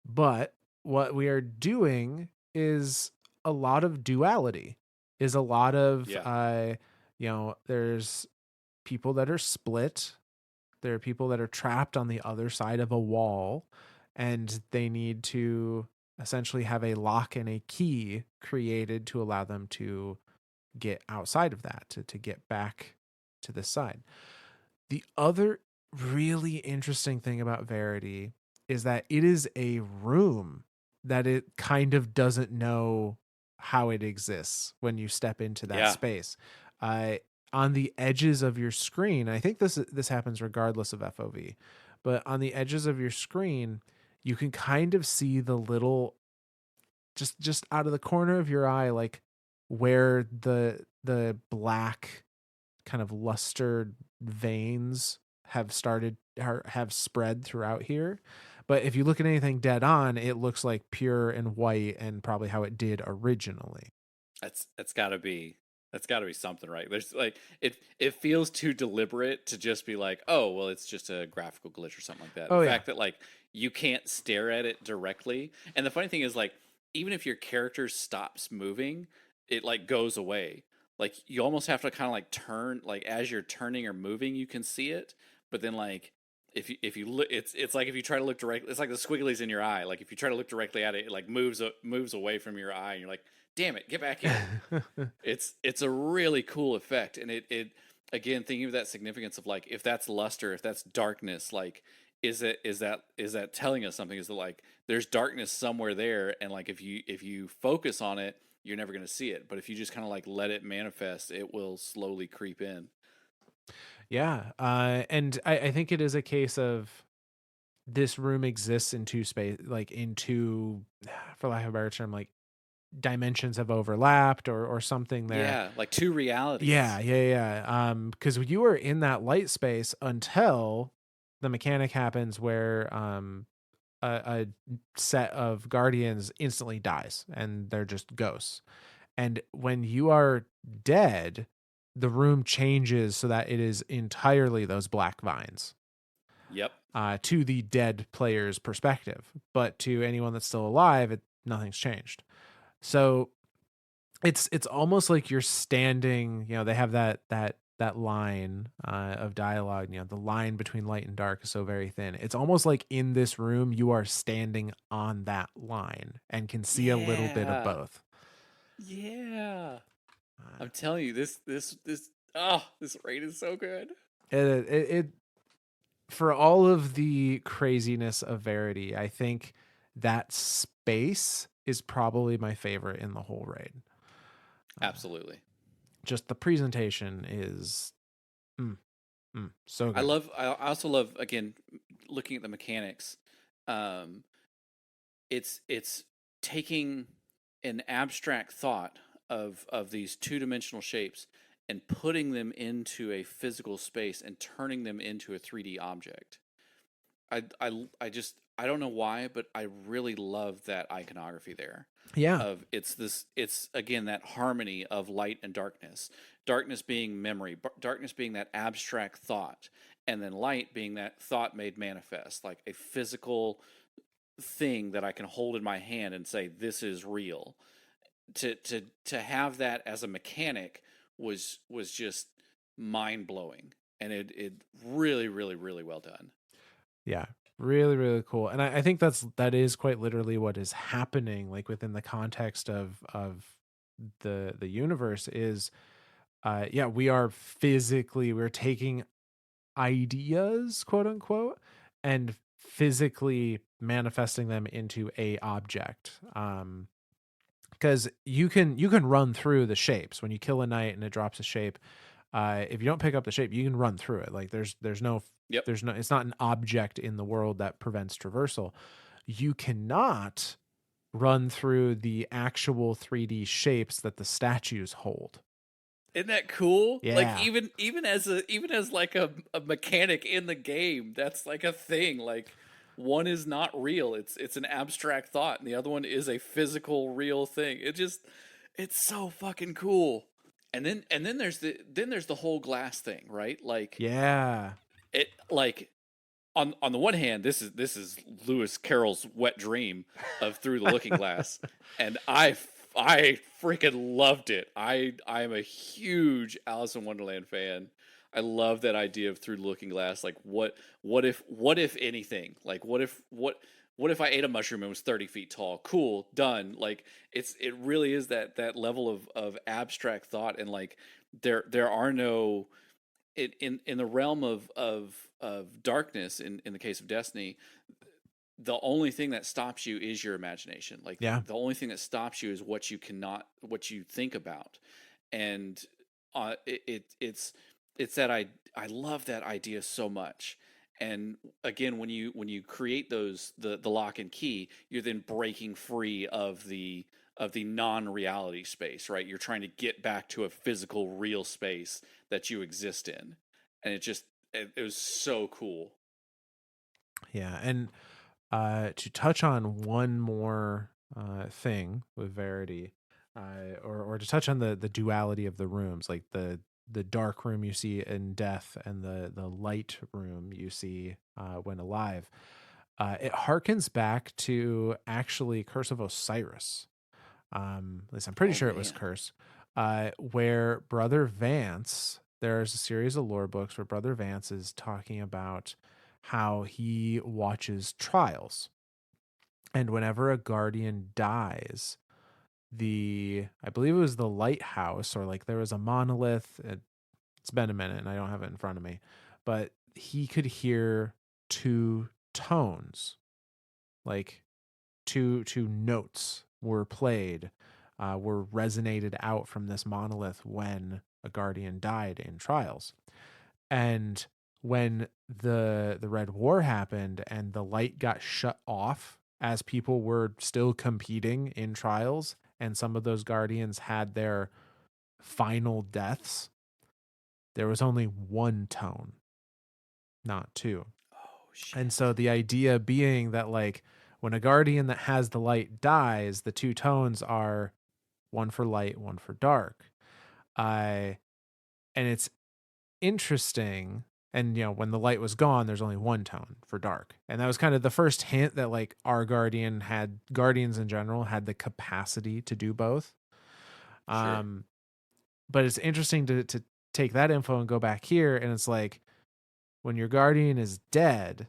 but what we are doing is a lot of duality, is a lot of, Yeah. there's people that are split. There are people that are trapped on the other side of a wall, and they need to essentially have a lock and a key created to allow them to get outside of that, to get back to this side. The other really interesting thing about Verity is that it is a room that it kind of doesn't know how it exists when you step into that Yeah. space. Uh, on the edges of your screen, I think this happens regardless of FOV, but on the edges of your screen, you can kind of see the little, just out of the corner of your eye, like where the black kind of lustered veins have started or have spread throughout here. But if you look at anything dead on, it looks like pure and white and probably how it did originally. That's gotta be something, right? There's like it feels too deliberate to just be like, oh well, it's just a graphical glitch or something like that. The Oh yeah. fact that like you can't stare at it directly, and the funny thing is like even if your character stops moving, it like goes away. Like you almost have to kind of like turn, like as you're turning or moving, you can see it, but then like if you look, it's like if you try to look directly, it's like the squigglies in your eye. Like if you try to look directly at it, it like moves away from your eye, and you're like, damn it, get back here. It's a really cool effect, and it again thinking of that significance of like if that's luster, if that's darkness, like is that telling us something? Is it like there's darkness somewhere there, and like if you focus on it, you're never going to see it, but if you just kind of like let it manifest, it will slowly creep in. Yeah. And I think it is a case of this room exists in two space, like in two, for lack of a better term, like dimensions have overlapped or something there. Yeah, like two Yeah, realities. yeah, yeah. Because you are in that light space until the mechanic happens where a set of guardians instantly dies and they're just ghosts. And when you are dead, the room changes so that it is entirely those black vines. Yep. To the dead player's perspective, but to anyone that's still alive, nothing's changed. So it's almost like you're standing. They have that line of dialogue. The line between light and dark is so very thin. It's almost like in this room you are standing on that line and can see a little bit of Yeah. both. Yeah. Uh, I'm telling you, this raid is so good. it for all of the craziness of Verity, I think that space is probably my favorite in the whole raid. Uh, Absolutely. just the presentation is mm, so good. I also love again looking at the mechanics. Um, it's taking an abstract thought of these two-dimensional shapes and putting them into a physical space and turning them into a 3D object. I don't know why, but I really love that iconography there. Yeah, Of it's again that harmony of light and darkness. Darkness being memory, darkness being that abstract thought, and then light being that thought made manifest, like a physical thing that I can hold in my hand and say this is real. To have that as a mechanic was just mind blowing, and it really really well done. yeah, really, really cool. And I think that is quite literally what is happening, like within the context of the universe is, yeah, we're taking ideas, quote unquote, and physically manifesting them into a object. because you can run through the shapes when you kill a knight and it drops a shape. If you don't pick up the shape, you can run through it. Like Yep. there's no it's not an object in the world that prevents traversal. You cannot run through the actual 3D shapes that the statues hold. Isn't that cool? Like Yeah. even as like a mechanic in the game, that's like a thing. Like one is not real. It's an abstract thought, and the other one is a physical real thing. It's so fucking cool. And then there's the whole glass thing, right? Like Yeah. it like on the one hand, this is Lewis Carroll's wet dream of Through the Looking Glass, and I freaking loved it. I am a huge Alice in Wonderland fan. I love that idea of Through the Looking Glass. Like what if anything? Like what if I ate a mushroom and was 30 feet tall? Cool, done. Like it really is that level of abstract thought, and like there are no in the realm of darkness in the case of Destiny, the only thing that stops you is your imagination. Like Yeah. the only thing that stops you is what you think about. And it's that I love that idea so much. And again, when you create those the lock and key, you're then breaking free of the non-reality space, right? You're trying to get back to a physical real space that you exist in. And it was so cool. Yeah. And to touch on one more thing with Verity, or to touch on the duality of the rooms, like the dark room you see in death and the light room you see when alive. It harkens back to actually Curse of Osiris. At least I'm pretty Oh sure it was man. Curse, where Brother Vance. There's a series of lore books where Brother Vance is talking about how he watches trials, and whenever a guardian dies, I believe it was the lighthouse, or like there was a monolith. It's been a minute and I don't have it in front of me, but he could hear two tones, like two notes were played, were resonated out from this monolith when a guardian died in trials. And when the Red War happened and the light got shut off as people were still competing in trials, and some of those guardians had their final deaths, there was only one tone, not two. Oh And shit. so the idea being that, like, when a guardian that has the light dies, the two tones are one for light, one for dark. I and it's interesting. And when the light was gone, there's only one tone for dark. And that was kind of the first hint that, like, our guardians in general had the capacity to do both. Sure. Um, but it's interesting to take that info and go back here, and it's like when your guardian is dead,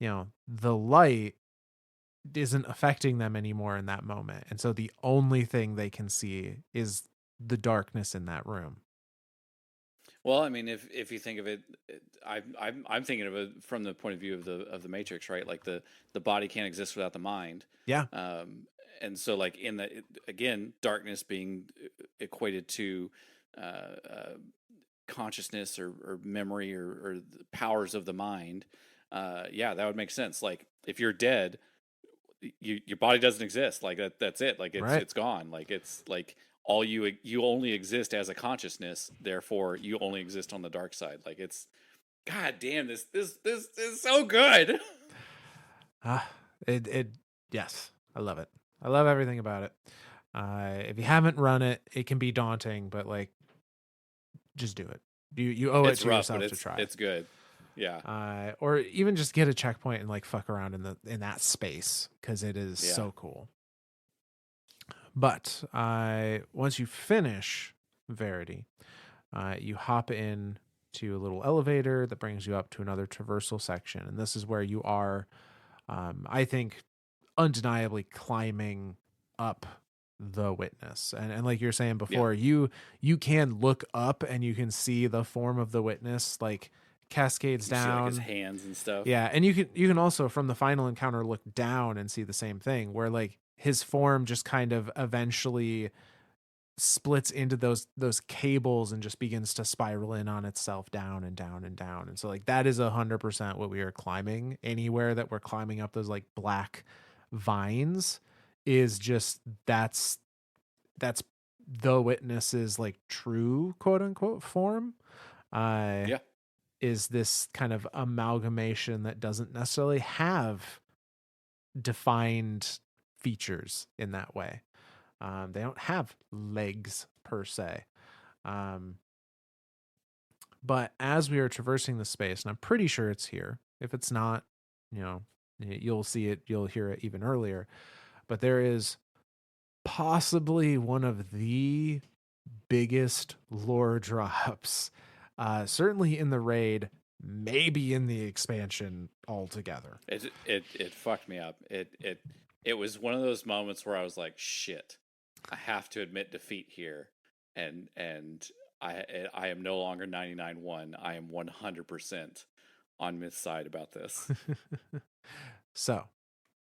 the light isn't affecting them anymore in that moment. And so the only thing they can see is the darkness in that room. Well, I mean, if you think of it, I'm thinking of it from the point of view of the Matrix, right? Like the body can't exist without the mind, Yeah. um, and so like again, darkness being equated to uh, consciousness or memory or the powers of the mind. Yeah, that would make sense. Like if you're dead, your body doesn't exist. Like that's it. Like Right. it's gone. Like it's like you only exist as a consciousness. Therefore, you only exist on the dark side. Like it's God damn, this is so good. Ah, it yes, I love it. I love everything about it. If you haven't run it, it can be daunting, but, like, just do it. You owe it It's to rough, but yourself to try. it's good. Yeah, Or even just get a checkpoint and, like, fuck around in that space, because it is yeah. so cool. But once you finish Verity, you hop in to a little elevator that brings you up to another traversal section, and this is where you are, I think, undeniably climbing up the witness. And like you're saying Yeah. before, you can look up and you can see the form of the witness, like, cascades You see like his down. hands and stuff. Yeah, and you can also, from the final encounter, look down and see the same thing, where, like, his form just kind of eventually splits into those cables and just begins to spiral in on itself, down and down and down. And so like that is 100% what we are climbing. Anywhere that we're climbing up those like black vines is just that's the witness's like true quote unquote form. uh Yeah. is this kind of amalgamation that doesn't necessarily have defined features in that way. They don't have legs per se. Um, but as we are traversing the space, and I'm pretty sure it's here. If it's not, you know, you'll see it, you'll hear it even earlier. But there is possibly one of the biggest lore drops, certainly in the raid, maybe in the expansion altogether. It fucked me up. It was one of those moments where I was like, shit, I have to admit defeat here, and I am no longer 99-1. I am 100% on Myth's side about this. So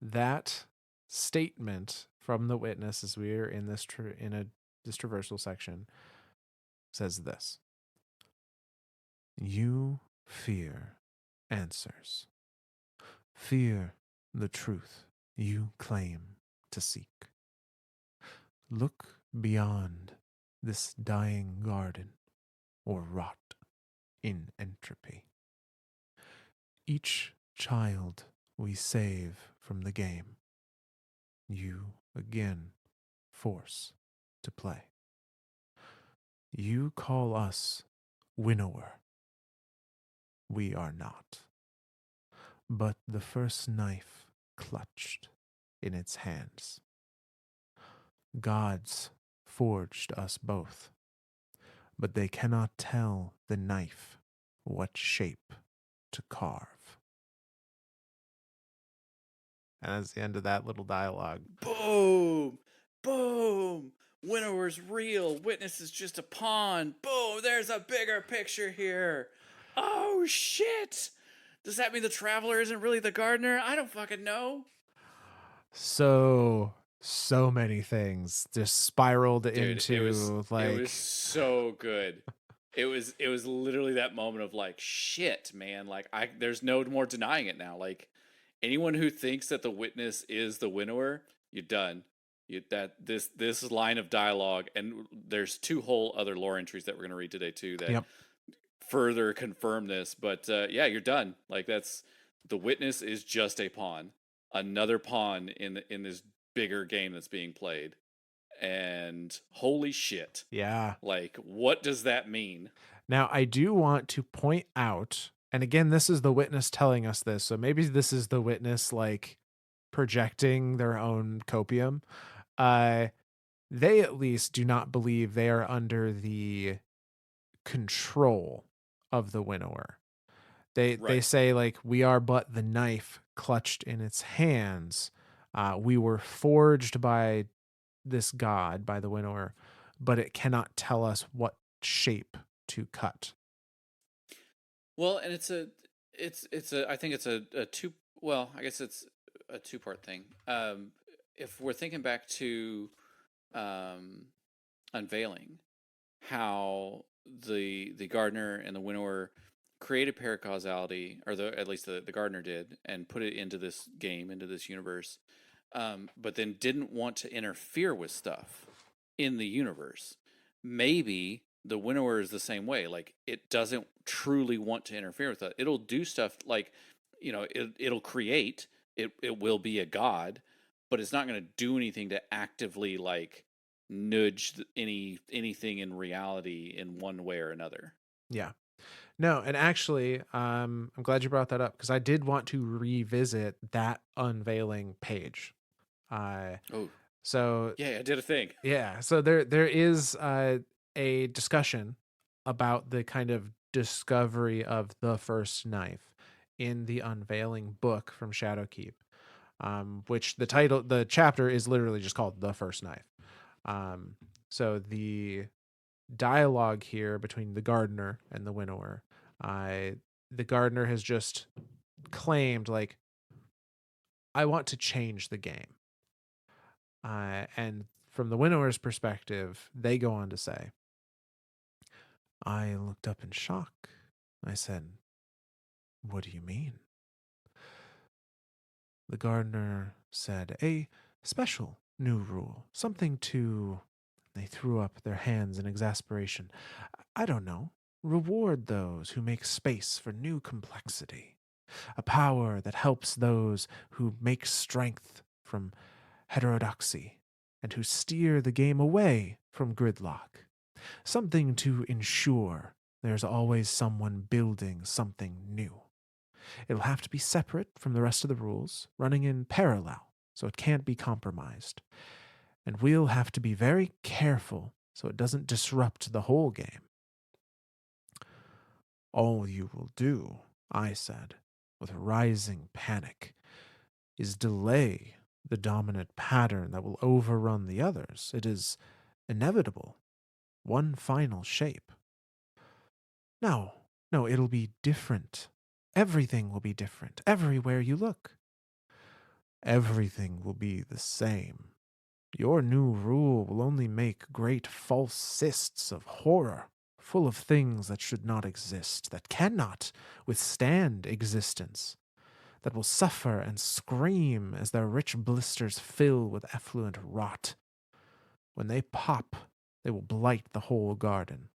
that statement from the witness, as we are in this this traversal section, says this: "You fear answers. Fear the truth you claim to seek. Look beyond this dying garden or rot in entropy. Each child we save from the game, you again force to play. You call us winnower. We are not. But the first knife clutched in its hands. Gods forged us both, but they cannot tell the knife what shape to carve." And that's the end of that little dialogue. Boom! Boom! Winnower's real. Witness is just a pawn. Boom! There's a bigger picture here. Oh shit! Does that mean the traveler isn't really the gardener? I don't fucking know. So many things just spiraled Dude, into it was like, so good. It was literally that moment of like, shit, man. Like I there's no more denying it now. Like anyone who thinks that the witness is the winnower, you're done. This line of dialogue, and there's two whole other lore entries that we're gonna read today too that yep. further confirm this. But yeah, you're done. Like that's the witness is just a pawn, another pawn in this bigger game that's being played. And holy shit, Yeah. like what does that mean? Now, I do want to point out, and again, this is the witness telling us this, so maybe this is the witness like projecting their own copium. Uh, they at least do not believe they are under the control of the winnower. They Right. say like, we are but the knife clutched in its hands. We were forged by this god, by the winnower, but it cannot tell us what shape to cut. Well, and it's a I think it's a two well, I guess it's a two-part thing. If we're thinking back to um unveiling, how the gardener and the winnower created paracausality, or at least the gardener did, and put it into this game, into this universe, but then didn't want to interfere with stuff in the universe. Maybe the winnower is the same way. Like it doesn't truly want to interfere with it. It'll do stuff like, it'll create. It will be a god, but it's not going to do anything to actively like nudge anything in reality in one way or another. Yeah. No, and actually, I'm glad you brought that up because I did want to revisit that unveiling page. Uh, Oh, so yeah, I did a thing. yeah, so there is a discussion about the kind of discovery of the first knife in the unveiling book from Shadowkeep, which the chapter is literally just called "The First Knife." Um, so the dialogue here between the gardener and the winnower, the gardener has just claimed like, "I want to change the game. And from the winnower's perspective, they go on to say, I looked up in shock. I said, what do you mean? The gardener said, a special new rule, something to. They threw up their hands in exasperation. I don't know. Reward those who make space for new complexity. A power that helps those who make strength from heterodoxy and who steer the game away from gridlock. Something to ensure there's always someone building something new. It'll have to be separate from the rest of the rules, running in parallel, so it can't be compromised. And we'll have to be very careful so it doesn't disrupt the whole game. All you will do, I said, with rising panic, is delay the dominant pattern that will overrun the others. It is inevitable. One final shape. No, no, it'll be different. Everything will be different everywhere you look. Everything will be the same. Your new rule will only make great false cysts of horror, full of things that should not exist, that cannot withstand existence, that will suffer and scream as their rich blisters fill with effluent rot. When they pop, they will blight the whole garden.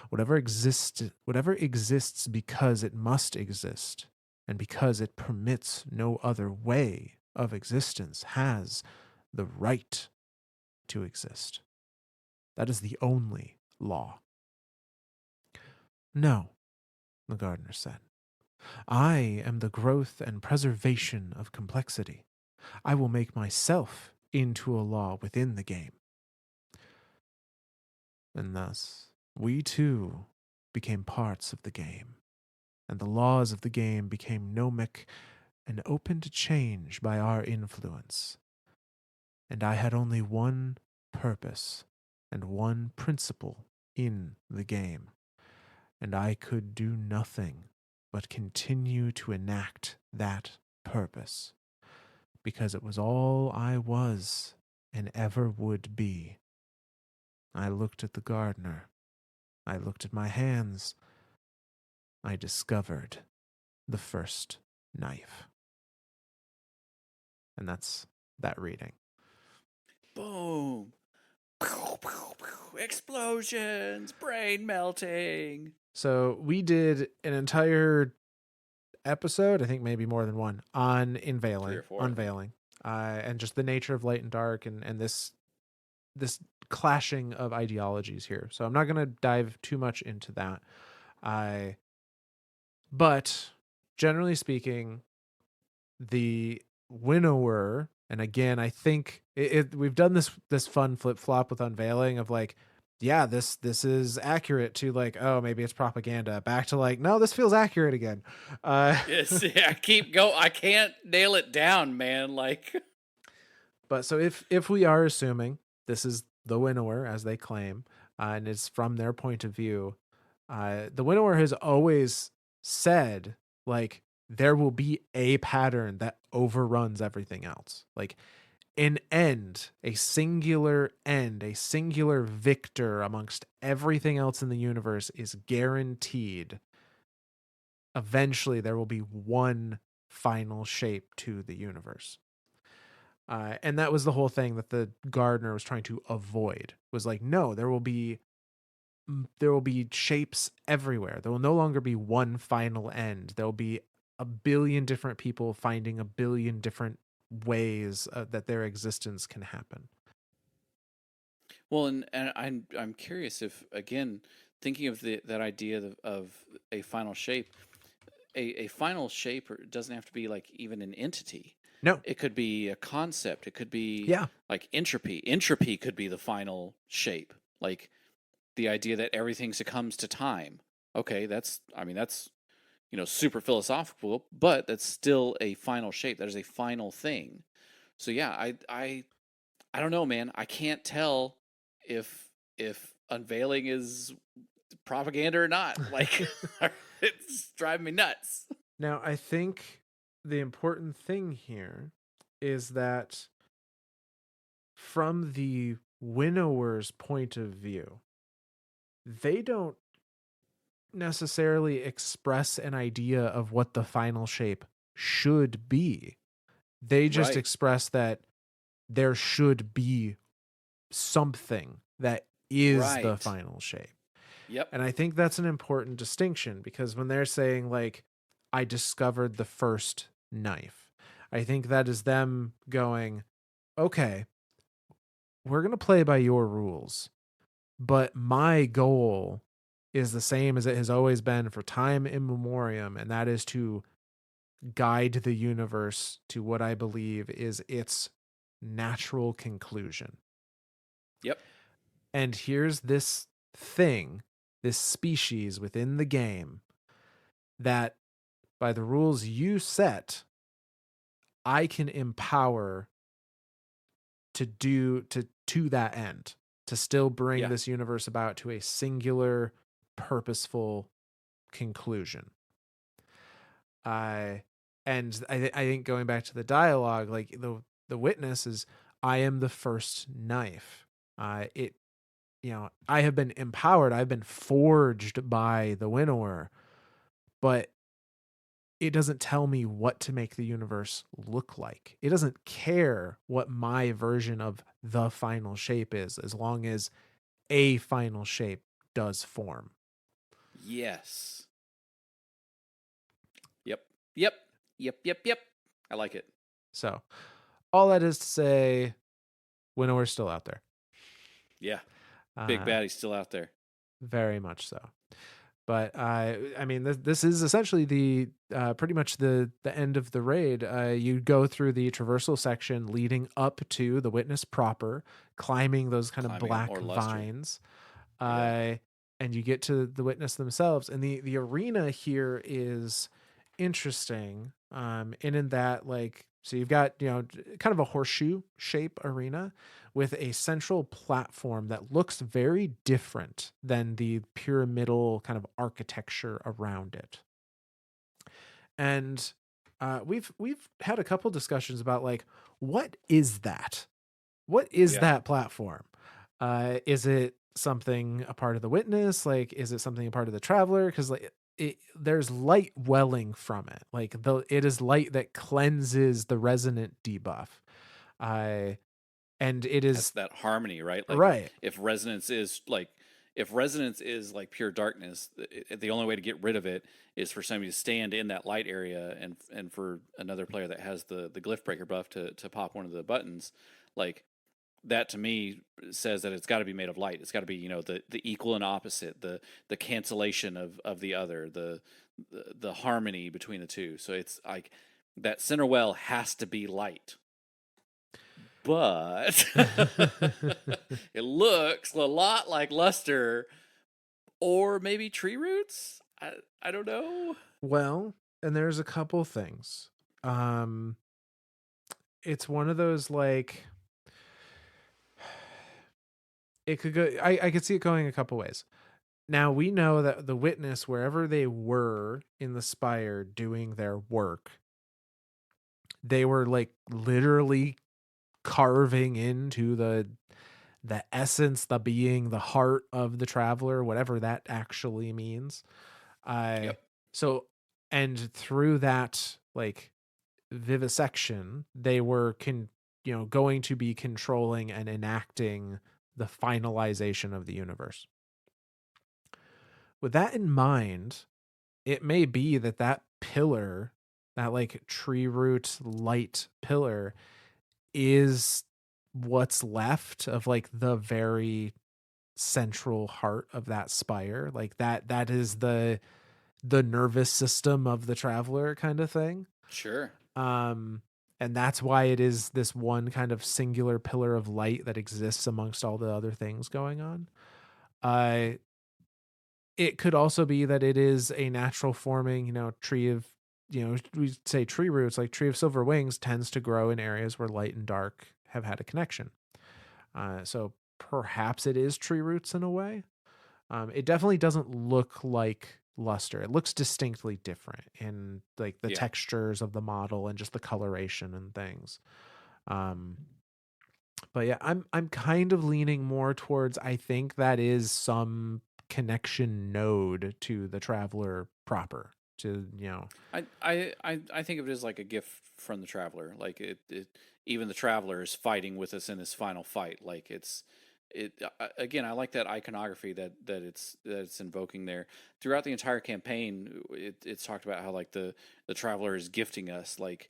Whatever exists because it must exist, and because it permits no other way of existence, has the right to exist. That is the only law. No, the gardener said. I am the growth and preservation of complexity. I will make myself into a law within the game. And thus, we too became parts of the game, and the laws of the game became gnomic and open to change by our influence. And I had only one purpose and one principle in the game, and I could do nothing but continue to enact that purpose, because it was all I was and ever would be. I looked at the gardener. I looked at my hands. I discovered the first knife. And that's that reading. Boom. Explosions, brain melting. So we did an entire episode, I think maybe more than one, on 3 or 4, I think. unveiling, and just the nature of light and dark, and this clashing of ideologies here. So I'm not going to dive too much into that. I, but generally speaking, the winnower, and again, I think we've done this fun flip flop with unveiling of like, yeah, this is accurate to like, oh, maybe it's propaganda. Back to like, no, this feels accurate again. Yes, yeah, I can't nail it down, man. Like, But so if we are assuming this is the winnower as they claim, and it's from their point of view, the winnower has always said like there will be a pattern that overruns everything else. Like an end, a singular victor amongst everything else in the universe is guaranteed. Eventually, there will be one final shape to the universe. And that was the whole thing that the gardener was trying to avoid. Was like, no, there will be shapes everywhere. There will no longer be one final end. There will be a billion different people finding a billion different ways that their existence can happen. well, and I'm curious if, again, thinking of that idea of a final shape, a final shape doesn't have to be like even an entity. No, It could be a concept. It could be yeah, like entropy. Entropy could be the final shape. Like the idea that everything succumbs to time. Okay, that's super philosophical, but that's still a final shape. That is a final thing. So yeah, I don't know, man. I can't tell if unveiling is propaganda or not. Like, it's driving me nuts. Now, I think the important thing here is that from the winnower's point of view, they don't necessarily express an idea of what the final shape should be. They just Right. express that there should be something that is the Right. final shape. Yep. And I think that's an important distinction, because when they're saying, like, I discovered the first knife, I think that is them going, okay, we're going to play by your rules, but my goal is the same as it has always been for time immemorium, and that is to guide the universe to what I believe is its natural conclusion. Yep. And here's this thing, this species within the game that, by the rules you set, I can empower to that end, to still bring Yeah. this universe about to a singular, purposeful conclusion. I I think going back to the dialogue, like the witness is, I am the first knife. It I have been empowered. I've been forged by the winnower, but it doesn't tell me what to make the universe look like. It doesn't care what my version of the final shape is, as long as a final shape does form. Yes. Yep. Yep. Yep. Yep. Yep. I like it. So, all that is to say, winnower's still out there. Yeah. Big Uh, baddie's still out there. very much so. But I mean, this is essentially the pretty much the end of the raid. You go through the traversal section leading up to the witness proper, climbing those kind of Climbing black or luster. vines, Yeah. uh, and you get to the witness themselves. And the arena here is interesting, in that, like, so you've got, kind of a horseshoe shape arena with a central platform that looks very different than the pyramidal kind of architecture around it. And we've had a couple discussions about, like, what is that? What is Yeah. that platform? Is it something a part of the witness? Like, is it something a part of the traveler? Because, like, there's light welling from it. Like, it is light that cleanses the resonant debuff. I and it That's is that harmony, right? Like right. if resonance is like if resonance is like pure darkness, the only way to get rid of it is for somebody to stand in that light area, and for another player that has the glyph breaker buff to pop one of the buttons. Like that to me says that it's got to be made of light. It's got to be, the equal and opposite, the cancellation of the other, the harmony between the two. So it's like that center well has to be light, but it looks a lot like luster or maybe tree roots. I don't know. Well, and there's a couple things. Um, it's one of those, like, it could go. I could see it going a couple ways. Now we know that the witness, wherever they were in the spire doing their work, they were, like, literally carving into the essence, the being, the heart of the traveler, whatever that actually means. I Yep. so and through that, like, vivisection, they were going to be controlling and enacting the finalization of the universe. With that in mind, it may be that that pillar, that, like, tree root light pillar, is what's left of, like, the very central heart of that spire. Like, that is the nervous system of the traveler, kind of thing. Sure. Um and that's why it is this one kind of singular pillar of light that exists amongst all the other things going on. Uh it could also be that it is a natural forming, tree of, we say tree roots, like tree of silver wings tends to grow in areas where light and dark have had a connection. So perhaps it is tree roots in a way. It definitely doesn't look like luster. It looks distinctly different in, like, the Yeah. textures of the model and just the coloration and things. Um, But yeah, I'm kind of leaning more towards I think that is some connection node to the traveler proper to, I think of it as like a gift from the traveler. Like it even the traveler is fighting with us in this final fight. Like again. I like that iconography that it's invoking there throughout the entire campaign. It's talked about how like the traveler is gifting us like.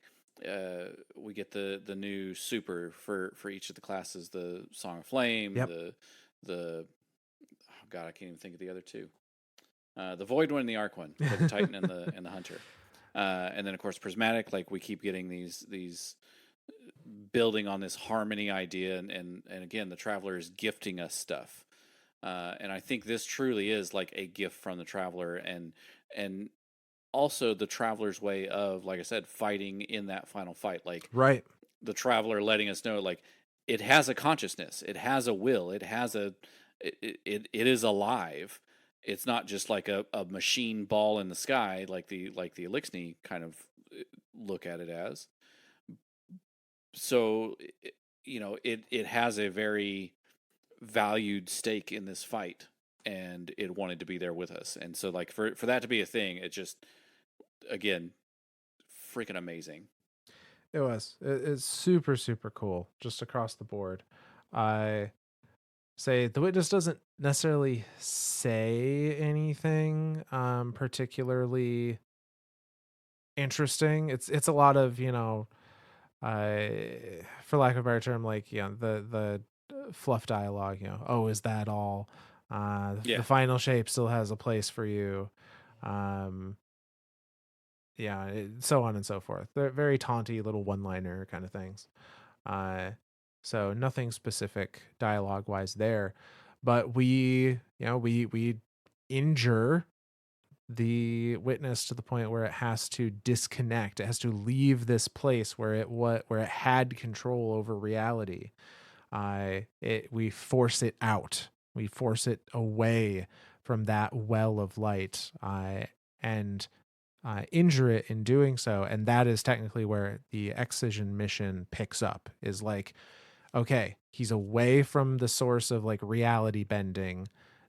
We get the new super for each of the classes: the Song of Flame, yep. the oh god, I can't even think of the other two. The Void one and the Arc one for the Titan and the Hunter. And then of course Prismatic, like we keep getting these building on this harmony idea, and again the Traveler is gifting us stuff, and I think this truly is like a gift from the Traveler, and also the Traveler's way of, like I said, fighting in that final fight, like Right. the Traveler letting us know like it has a consciousness, it has a will, it is alive. It's not just like a machine ball in the sky like the Elixni kind of look at it as. So it has a very valued stake in this fight, and it wanted to be there with us. And so like for that to be a thing, it just again freaking amazing. It was. It's super super cool just across the board. I say the witness doesn't necessarily say anything particularly interesting. It's a lot of, for lack of a better term, like, the fluff dialogue, oh, is that all? The Yeah. final shape still has a place for you. Um, so on and so forth. They're very taunty little one-liner kind of things. Uh, so nothing specific dialogue wise there, but we injure the witness to the point where it has to disconnect. It has to leave this place where it had control over reality. We force it out. We force it away from that well of light. And injure it in doing so. And that is technically where the excision mission picks up, is like, okay, he's away from the source of like reality bending.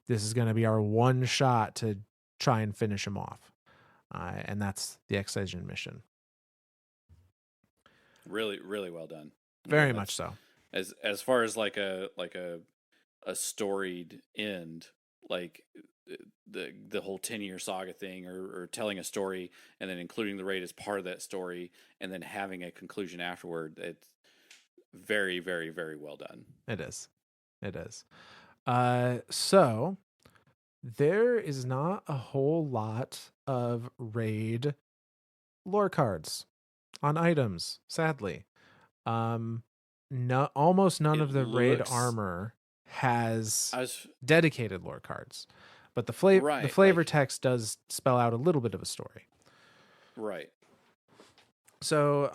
This is going to be our one shot to try and finish him off. And that's the excision mission. Really, really well done. Very much That's so. as far as like a storied end, like the whole 10-year saga thing, or telling a story and then including the raid as part of that story, and then having a conclusion afterward. It's very, very, very well done. It is. It is. So there is not a whole lot of raid lore cards on items, sadly. Um, no, almost none It of the raid looks, armor has I was dedicated lore cards, but the right, flavor like text does spell out a little bit of a story. right. So,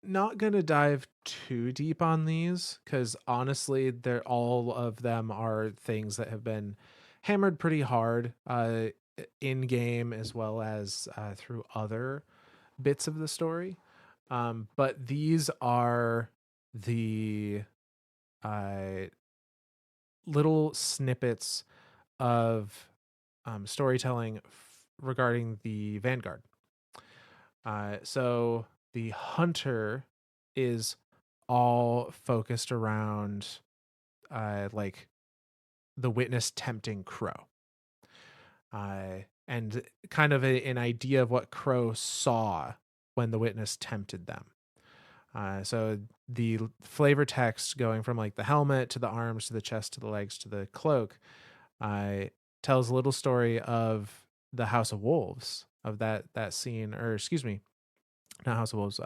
not gonna dive too deep on these because honestly, they're all of them are things that have been hammered pretty hard, in game as well as through other bits of the story. But these are the uh, little snippets of storytelling regarding the Vanguard. So the hunter is all focused around like the witness tempting Crow, and kind of an idea of what Crow saw when the witness tempted them. So the flavor text going from like the helmet to the arms to the chest to the legs to the cloak uh, tells a little story of the House of Wolves, of that scene, or excuse me, not House of Wolves.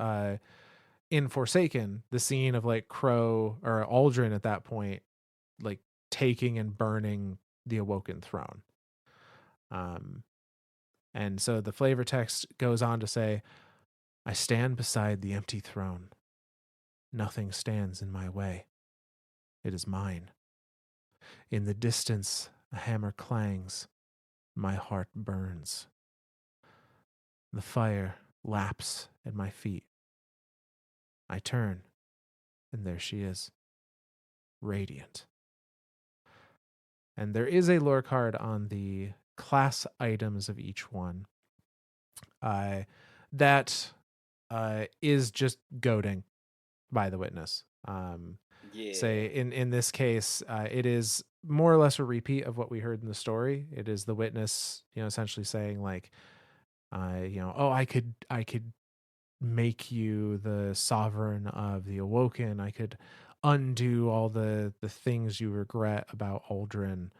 In Forsaken, the scene of like Crow or Aldrin at that point, like taking and burning the Awoken throne. Um, and so the flavor text goes on to say, "I stand beside the empty throne. Nothing stands in my way. It is mine. In the distance, a hammer clangs. My heart burns. The fire laps at my feet. I turn. And there she is, radiant. And there is a lore card on the class items of each one uh, that is just goading by the witness. Say Yeah. in this case, it is more or less a repeat of what we heard in the story. It is the witness, essentially saying like, oh, I could make you the sovereign of the awoken. I could undo all the things you regret about Aldrin.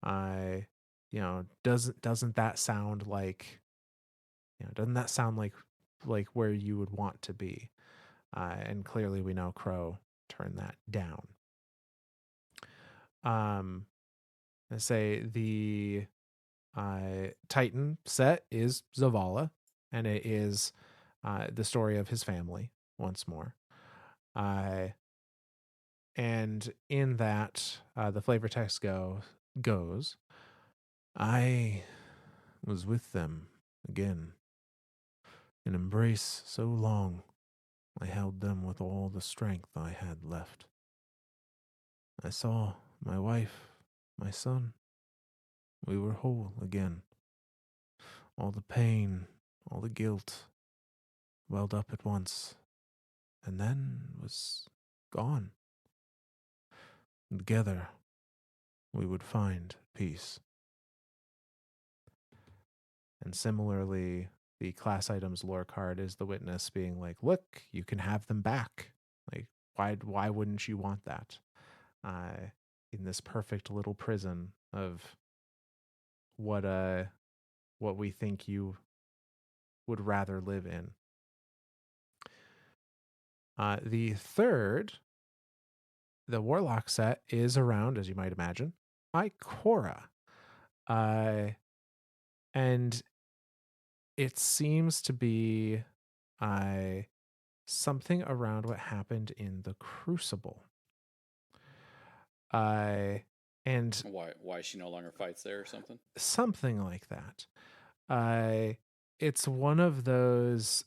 I, doesn't that sound like, doesn't that sound like where you would want to be? And clearly we know Crow turned that down. Um, I say the Titan set is Zavala, and it is the story of his family once more. Uh, and in that, the flavor text goes, I was with them again, an embrace so long I held them with all the strength I had left. I saw my wife, my son. We were whole again. All the pain, all the guilt welled up at once, and then was gone. Together, we would find peace. And similarly, the class items lore card is the witness being like, "Look, you can have them back. Like, why wouldn't you want that? Uh, in this perfect little prison of what what we think you would rather live in." The third, the Warlock set, is around, as you might imagine, Ikora. Uh, and it seems to be uh, something around what happened in the Crucible. Uh, and Why she no longer fights there or something? something like that. Uh, it's one of those.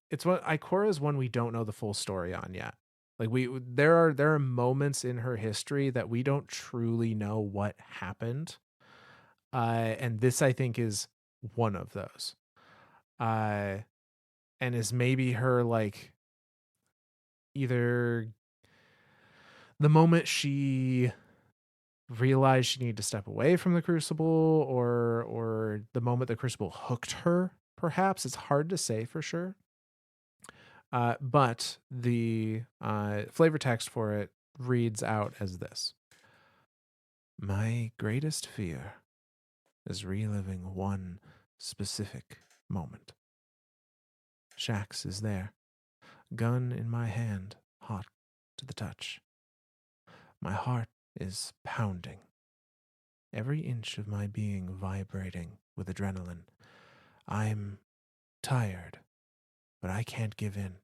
It's what Ikora is one we don't know the full story on yet. Like there are moments in her history that we don't truly know what happened. And this I think is one of those. Uh and is maybe her like either the moment she realized she needed to step away from the crucible or the moment the crucible hooked her, perhaps. It's hard to say for sure. But the flavor text for it reads out as this: My greatest fear is reliving one specific moment. Shax is there, gun in my hand, hot to the touch. My heart is pounding, every inch of my being vibrating with adrenaline. I'm tired, but I can't give in.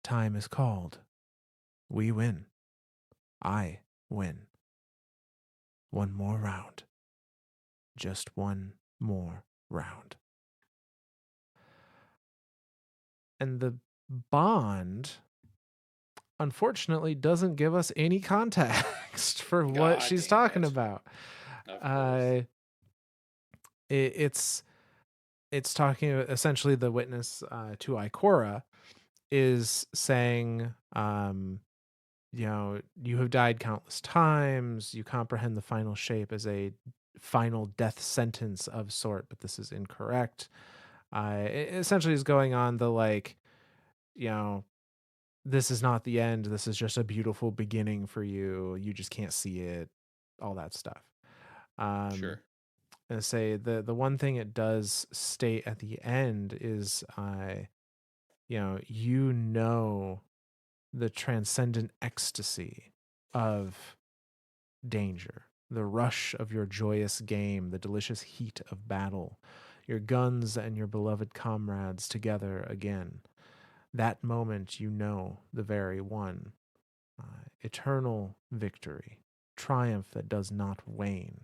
Time is called. We win. I win. One more round. Just one more round. And the bond, unfortunately, doesn't give us any context for what God she's damn talking it. about. Of course. Uh, it's talking essentially the witness to Ikora is saying, you have died countless times. You comprehend the final shape as a final death sentence of sort, but this is incorrect. It essentially is going on the like, you know, this is not the end. This is just a beautiful beginning for you. You just can't see it. All that stuff. Um, Sure. and say the one thing it does state at the end is, you know the transcendent ecstasy of danger, the rush of your joyous game, the delicious heat of battle, your guns and your beloved comrades together again. That moment, the very one. Eternal victory, triumph that does not wane.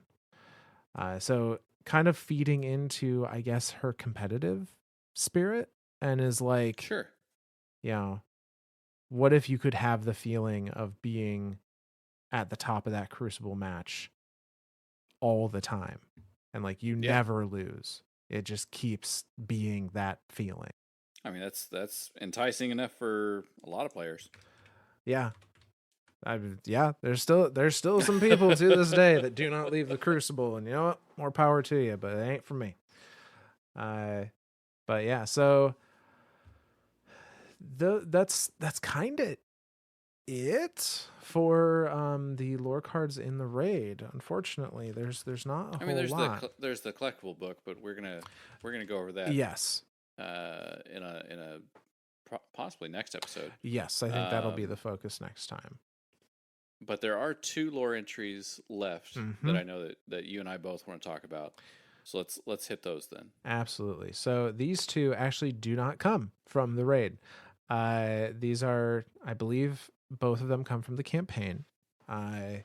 So, kind of feeding into, I guess, her competitive spirit, and is like, Sure. you know, what if you could have the feeling of being at the top of that Crucible match all the time, and like you Yeah. never lose? It just keeps being that feeling. I mean, that's enticing enough for a lot of players. Yeah. Yeah, there's still some people to this day that do not leave the Crucible, and you know what? More power to you, but it ain't for me. Uh, but yeah, so that's kind of it for the lore cards in the raid. Unfortunately, there's not a I mean, whole lot. there's the collectible book, but we're gonna go over that Yes, in a possibly next episode. yes, I think that'll be the Um, focus next time. but there are two lore entries left that Mm-hmm. I know that you and I both want to talk about. So let's hit those then. Absolutely. So these two actually do not come from the raid. These are, I believe, both of them come from the campaign. Uh,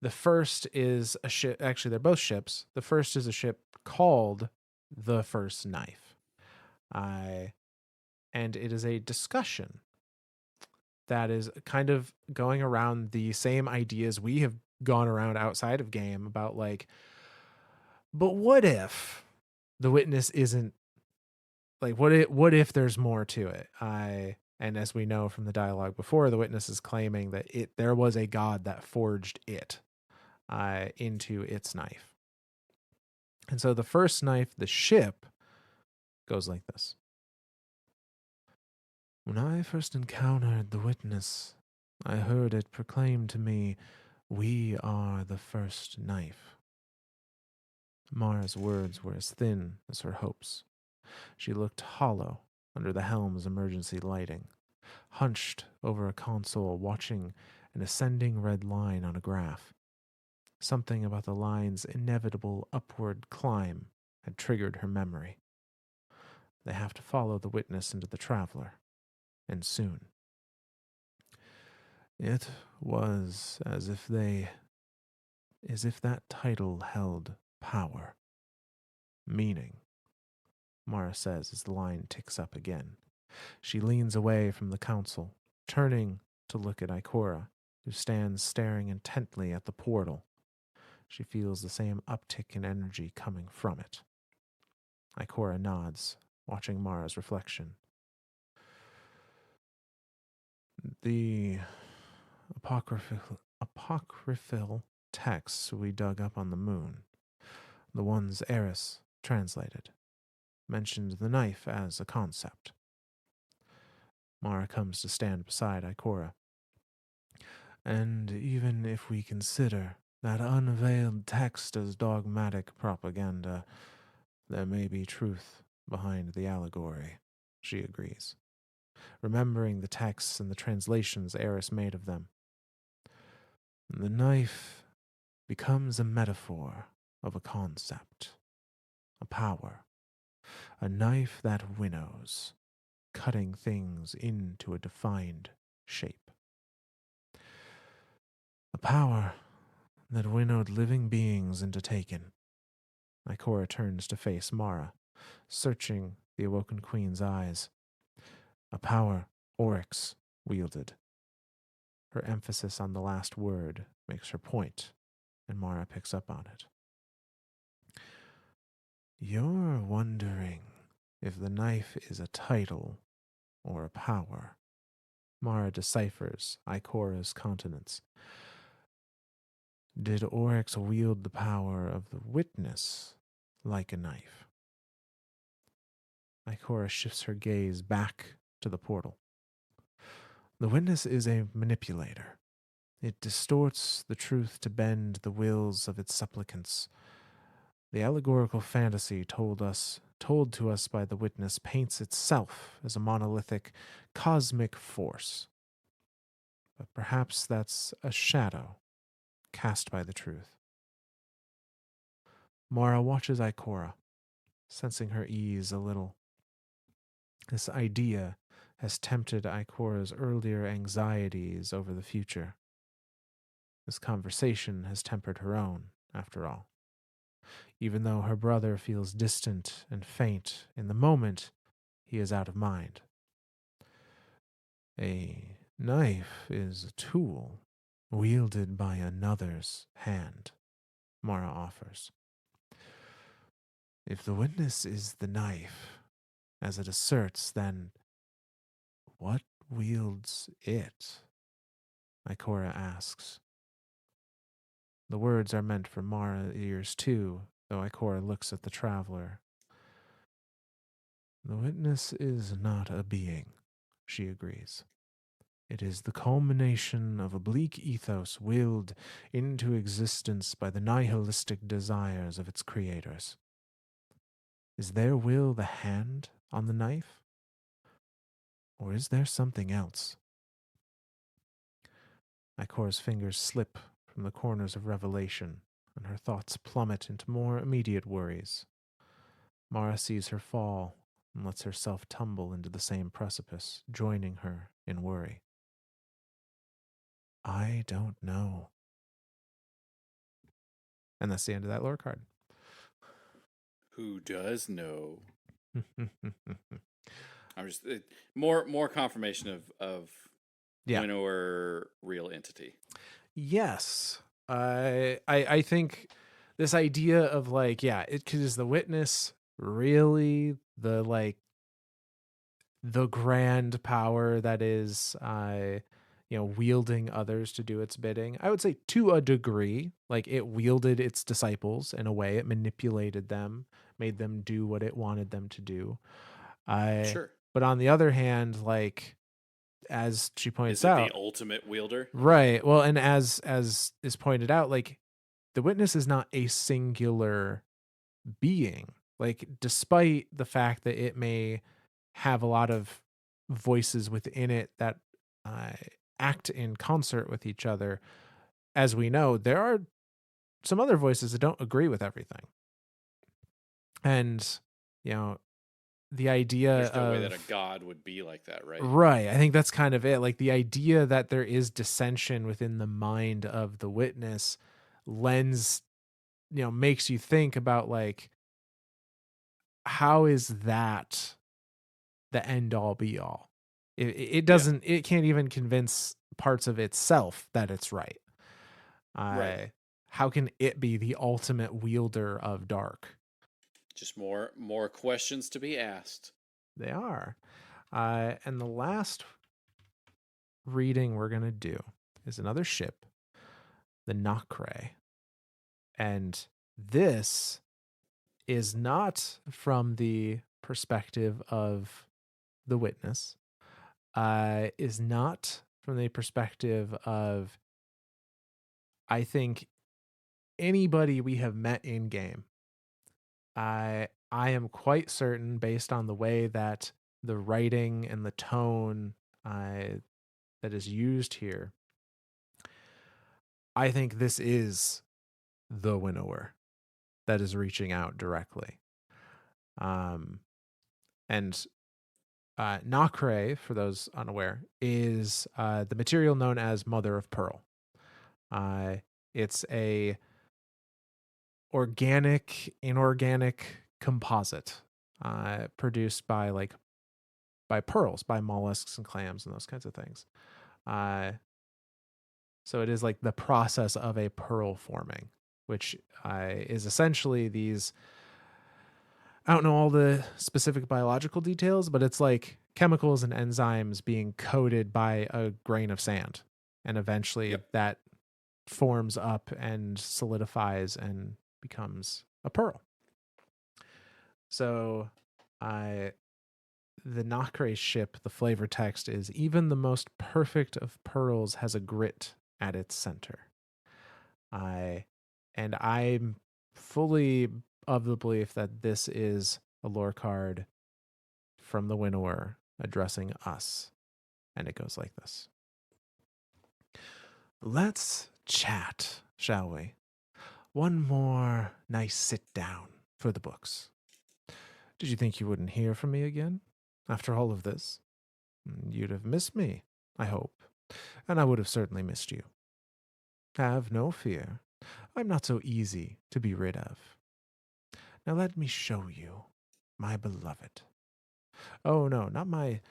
the first is a ship. Actually, they're both ships. The first is a ship called the First Knife. Uh, and it is a discussion that is kind of going around the same ideas we have gone around outside of game about, like, but what if the witness isn't, like, what if there's more to it? And as we know from the dialogue before, the witness is claiming that there was a god that forged it into its knife. And so the first knife, the ship, goes like this. When I first encountered the witness, I heard it proclaim to me, "We are the first knife." Mara's words were as thin as her hopes. She looked hollow under the helm's emergency lighting, hunched over a console watching an ascending red line on a graph. Something about the line's inevitable upward climb had triggered her memory. They have to follow the witness into the traveler, and soon. It was as if that title held power, meaning, Mara says as the line ticks up again. She leans away from the council, turning to look at Ikora, who stands staring intently at the portal. She feels the same uptick in energy coming from it. Ikora nods, watching Mara's reflection. The apocryphal texts we dug up on the moon, the ones Eris translated, mentioned the knife as a concept. Mara comes to stand beside Ikora. And even if we consider that unveiled text as dogmatic propaganda, there may be truth behind the allegory, she agrees, remembering the texts and the translations Eris made of them. The knife becomes a metaphor of a concept, a power, a knife that winnows, cutting things into a defined shape. A power that winnowed living beings into taken. Ikora turns to face Mara, searching the awoken queen's eyes. A power Oryx wielded. Her emphasis on the last word makes her point, and Mara picks up on it. You're wondering if the knife is a title or a power. Mara deciphers Ikora's countenance. Did Oryx wield the power of the witness like a knife? Ikora shifts her gaze back to the portal. The witness is a manipulator. It distorts the truth to bend the wills of its supplicants. The allegorical fantasy told to us by the witness paints itself as a monolithic, cosmic force. But perhaps that's a shadow cast by the truth. Mara watches Ikora, sensing her ease a little. This idea has tempted Ikora's earlier anxieties over the future. This conversation has tempered her own, after all. Even though her brother feels distant and faint in the moment, he is out of mind. A knife is a tool wielded by another's hand, Mara offers. If the witness is the knife, as it asserts, then what wields it? Ikora asks. The words are meant for Mara's ears too, though Ikora looks at the traveler. The witness is not a being, she agrees. It is the culmination of a bleak ethos willed into existence by the nihilistic desires of its creators. Is their will the hand on the knife? Or is there something else? Ikora's fingers slip from the corners of revelation, and her thoughts plummet into more immediate worries. Mara sees her fall and lets herself tumble into the same precipice, joining her in worry. I don't know. And that's the end of that lore card. Who does know? I'm just more confirmation of Yeah. winnower real entity. Yes. I think this idea of like, yeah, it is the witness really the grand power that is wielding others to do its bidding. I would say to a degree, like it wielded its disciples in a way, it manipulated them, made them do what it wanted them to do. I Sure. But on the other hand, like as she Is points it the out, ultimate wielder? right. Well, and as is pointed out, like the witness is not a singular being. Like despite the fact that it may have a lot of voices within it that uh, act in concert with each other, as we know, there are some other voices that don't agree with everything. And you know, the idea There's no way that a of god would be like that, right? right, I think that's kind of it. Like the idea that there is dissension within the mind of the witness lends, makes you think about like how is that the end all be all? It Yeah. doesn't. It can't even convince parts of itself that it's right. Right. Uh, how can it be the ultimate wielder of dark? Just more questions to be asked. They are. And the last reading we're gonna do is another ship, the Nokre, and this is not from the perspective of the witness. Is not from the perspective of, I think, anybody we have met in game. I am quite certain, based on the way that the writing and the tone that is used here, I think this is the winnower that is reaching out directly. Um, and Nacre, for those unaware, is the material known as Mother of Pearl. It's a organic, inorganic composite produced by pearls, by mollusks and clams and those kinds of things. Uh, so it is like the process of a pearl forming, which is essentially these. I don't know all the specific biological details, but it's like chemicals and enzymes being coated by a grain of sand. And eventually Yep. that forms up and solidifies and becomes a pearl. So I the Nacre ship, the flavor text is even the most perfect of pearls has a grit at its center. I and I'm fully of the belief that this is a lore card from the winnower addressing us. And it goes like this. Let's chat, shall we? One more nice sit down for the books. Did you think you wouldn't hear from me again? After all of this? You'd have missed me, I hope. And I would have certainly missed you. Have no fear. I'm not so easy to be rid of. Now let me show you, my beloved. Oh no, not my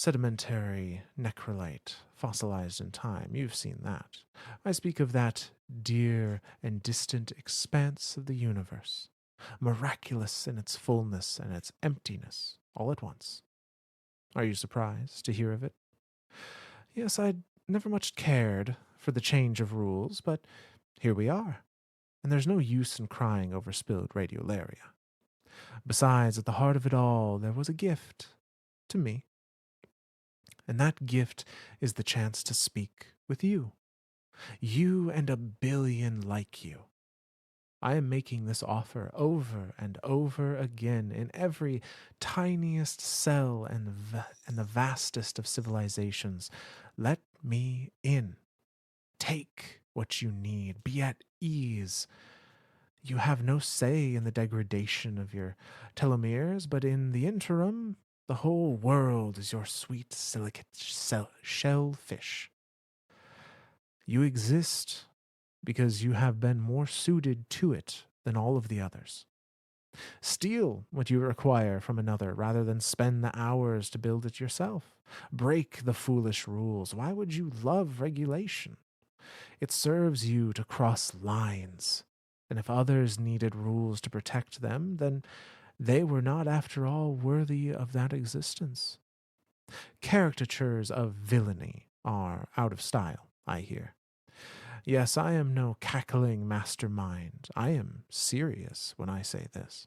Sedimentary necrolite, fossilized in time. You've seen that. I speak of that dear and distant expanse of the universe, miraculous in its fullness and its emptiness, all at once. Are you surprised to hear of it? Yes, I'd never much cared for the change of rules, but here we are, and there's no use in crying over spilled radiolaria. Besides, at the heart of it all, there was a gift to me, and that gift is the chance to speak with you. You and a billion like you. I am making this offer over and over again in every tiniest cell and the vastest of civilizations. Let me in. Take what you need. Be at ease. You have no say in the degradation of your telomeres, but in the interim, the whole world is your sweet silicate shellfish. You exist because you have been more suited to it than all of the others. Steal what you require from another rather than spend the hours to build it yourself. Break the foolish rules. Why would you love regulation? It serves you to cross lines. And if others needed rules to protect them, then they were not, after all, worthy of that existence. Caricatures of villainy are out of style, I hear. Yes, I am no cackling mastermind. I am serious when I say this.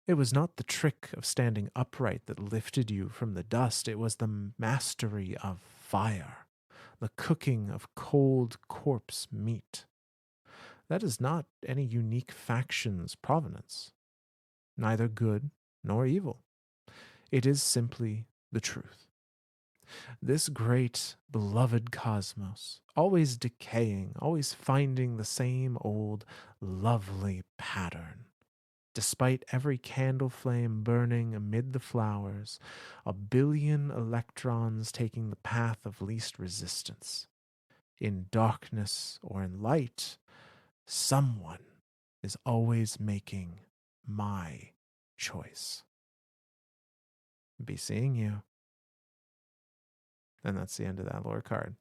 It was not the trick of standing upright that lifted you from the dust, it was the mastery of fire, the cooking of cold corpse meat. That is not any unique faction's provenance, neither good nor evil. It is simply the truth. This great, beloved cosmos, always decaying, always finding the same old, lovely pattern. Despite every candle flame burning amid the flowers, a billion electrons taking the path of least resistance. In darkness or in light, someone is always making my choice. Be seeing you. And that's the end of that lore card.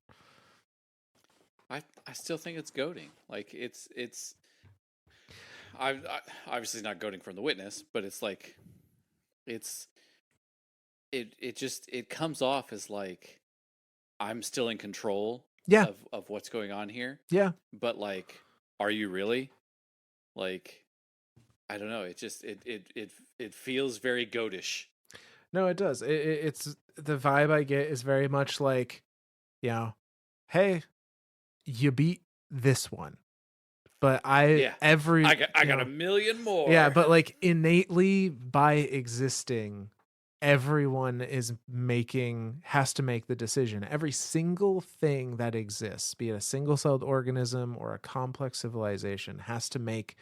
I still think it's goading. Like it's I obviously not goading from the witness, but it's like it's it just it comes off as like I'm still in control Yeah, of what's going on here. yeah. But like, are you really? Like, I don't know. It just it feels very goatish. No, it does. It's the vibe I get is very much like, you know, hey, you beat this one, but Yeah, I got a million yeah, more. but like innately by existing, everyone has to make the decision. Every single thing that exists, be it a single celled organism or a complex civilization, has to make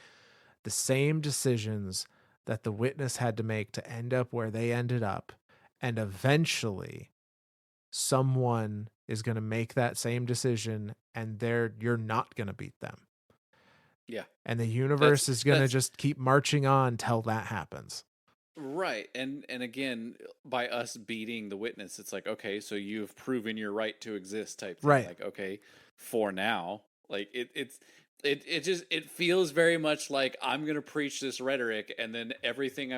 the same decisions that the witness had to make to end up where they ended up. And eventually, someone is going to make that same decision and you're not going to beat them. Yeah, And the that's universe is going to that's just keep marching on till that happens. right. And again, by us beating the witness, it's like, okay, so you've proven your right to exist type thing. Right. Like, okay, for now. Like it just it feels very much like I'm gonna preach this rhetoric and then everything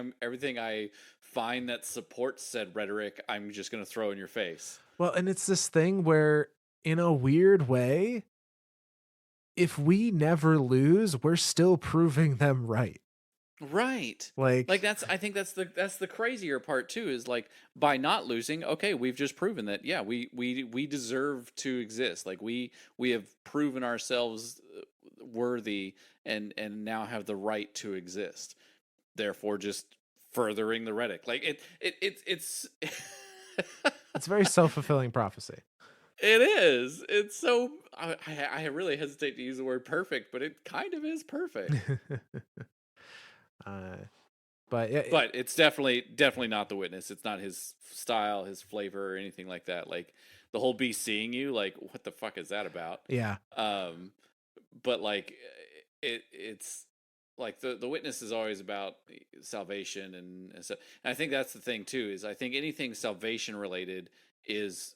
I find that supports said rhetoric, I'm just gonna throw in your face. Well, and it's this thing where, in a weird way, if we never lose, we're still proving them right. Right. Like Like, that's I think that's the crazier part too is like by not losing, okay, we've just proven that yeah, we deserve to exist. Like we have proven ourselves worthy and now have the right to exist. Therefore just furthering the rhetoric. Like it's it's very self fulfilling prophecy. it is. It's so I really hesitate to use the word perfect, but it kind of is perfect. uh, but yeah, But it's definitely not the witness. It's not his style, his flavor, or anything like that. Like the whole "be seeing you," like what the fuck is that about? yeah. Um, but like it's like the witness is always about salvation and so, and I think that's the thing too, is I think anything salvation related is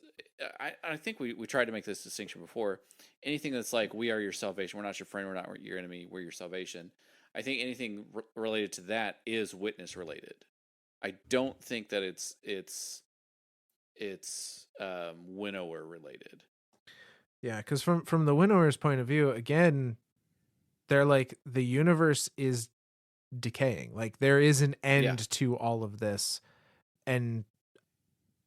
I think we tried to make this distinction before. Anything that's like, we are your salvation, we're not your friend, we're not your enemy, we're your salvation. I think anything related to that is witness related. I don't think that it's winnower related. Yeah, because from the winnower's point of view, again, they're like, the universe is decaying. Like, there is an Yeah. end to all of this, and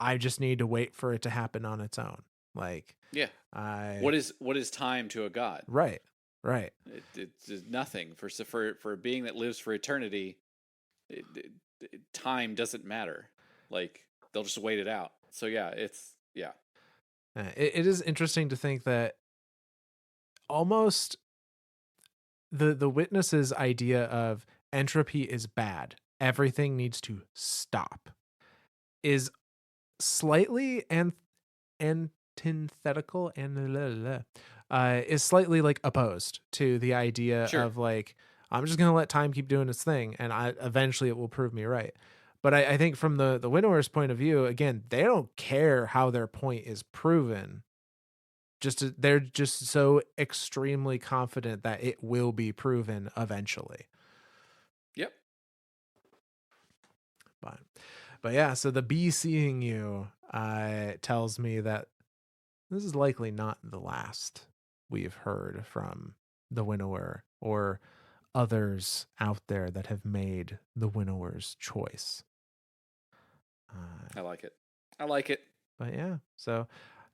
I just need to wait for it to happen on its own. Like, Yeah. I What is time to a god? right, right. It's nothing for a being that lives for eternity. Time doesn't matter. Like, they'll just wait it out. So yeah, it's yeah. It is interesting to think that almost the witness's idea of entropy is bad, everything needs to stop, is slightly antithetical and is slightly like opposed to the idea Sure. of like, I'm just gonna let time keep doing its thing, and I eventually it will prove me right. But I think from the winnower's point of view, again, they don't care how their point is proven. They're just so extremely confident that it will be proven eventually. Yep. But but yeah, so the bee seeing you tells me that this is likely not the last we've heard from the winnower or others out there that have made the winnower's choice. I like it. I like it. But yeah, so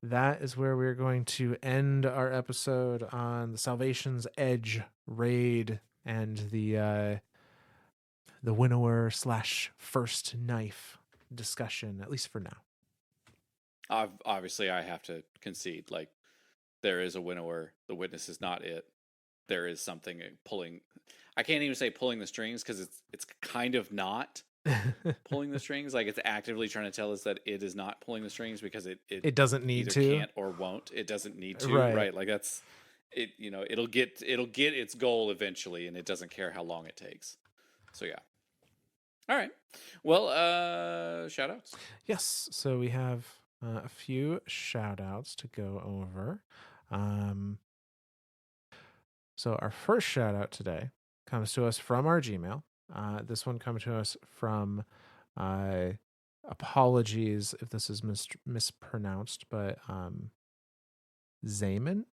that is where we're going to end our episode on the Salvation's Edge raid and the winnower slash first knife discussion, at least for now. Obviously, I have to concede. Like, there is a winnower. The witness is not it. There is something pulling. I can't even say pulling the strings, because it's kind of not pulling the strings. Like, it's actively trying to tell us that it is not pulling the strings, because it It doesn't need either to. can't or won't. It doesn't need to. Right. Right. Like, that's it. It'll get its goal eventually, and it doesn't care how long it takes. So yeah. All right. Well, shout outs. Yes. So we have a few shout outs to go over. So our first shout out today comes to us from our Gmail. This one comes to us from, apologies if this is mispronounced, but Zayman?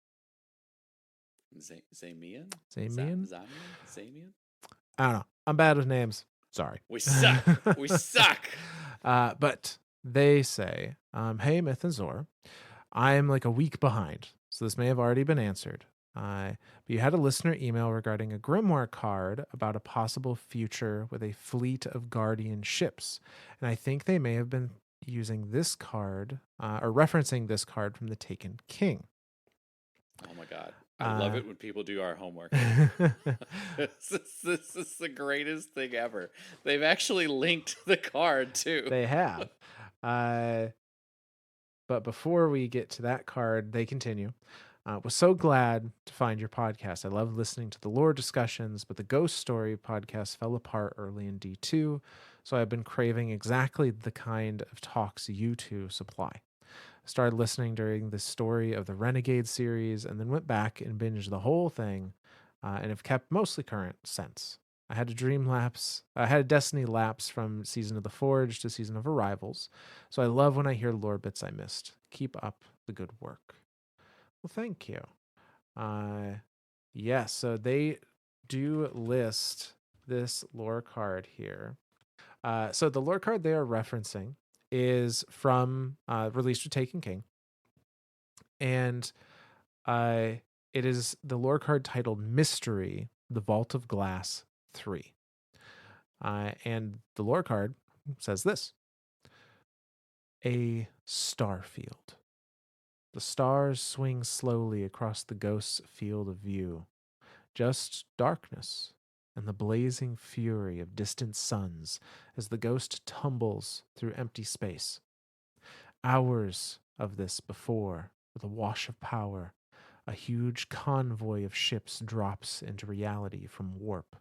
Zamian? Zamian? Zamian? I don't know. I'm bad with names. Sorry. We suck. We suck. But they say, hey, Myth and Zor, I am like a week behind, so this may have already been answered. But you had a listener email regarding a grimoire card about a possible future with a fleet of guardian ships. And I think they may have been using this card or referencing this card from the Taken King. Oh my God. I love it when people do our homework. Uh, This is the greatest thing ever. They've actually linked the card too. They have. But before we get to that card, they continue. Was so glad to find your podcast. I love listening to the lore discussions, but the ghost story podcast fell apart early in D2, so I've been craving exactly the kind of talks you two supply. Started listening during the story of the Renegade series, and then went back and binged the whole thing, and have kept mostly current since. I had a dream lapse. I had a Destiny lapse from Season of the Forge to Season of Arrivals, so I love when I hear lore bits I missed. Keep up the good work. Well, thank you. Yes, so they do list this lore card here. So the lore card they are referencing is from released with Taken King, and it is the lore card titled Mystery: The Vault of Glass 3. And the lore card says this: a star field. The stars swing slowly across the ghost's field of view. Just darkness and the blazing fury of distant suns as the ghost tumbles through empty space. Hours of this before, with a wash of power, a huge convoy of ships drops into reality from warp.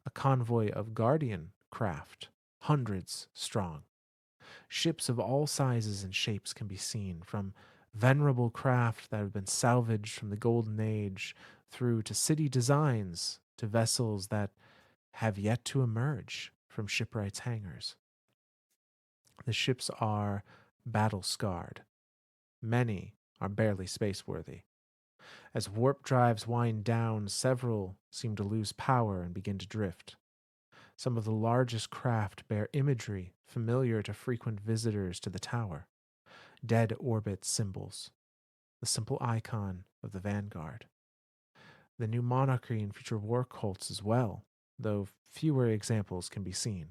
a convoy of guardian craft, hundreds strong. Ships of all sizes and shapes can be seen, from venerable craft that have been salvaged from the Golden Age through to city designs to vessels that have yet to emerge from shipwrights' hangars. The ships are battle scarred. Many are barely spaceworthy. As warp drives wind down, several seem to lose power and begin to drift. Some of the largest craft bear imagery familiar to frequent visitors to the tower: dead orbit symbols, the simple icon of the Vanguard. The new monarchy and future war cults as well, though fewer examples can be seen.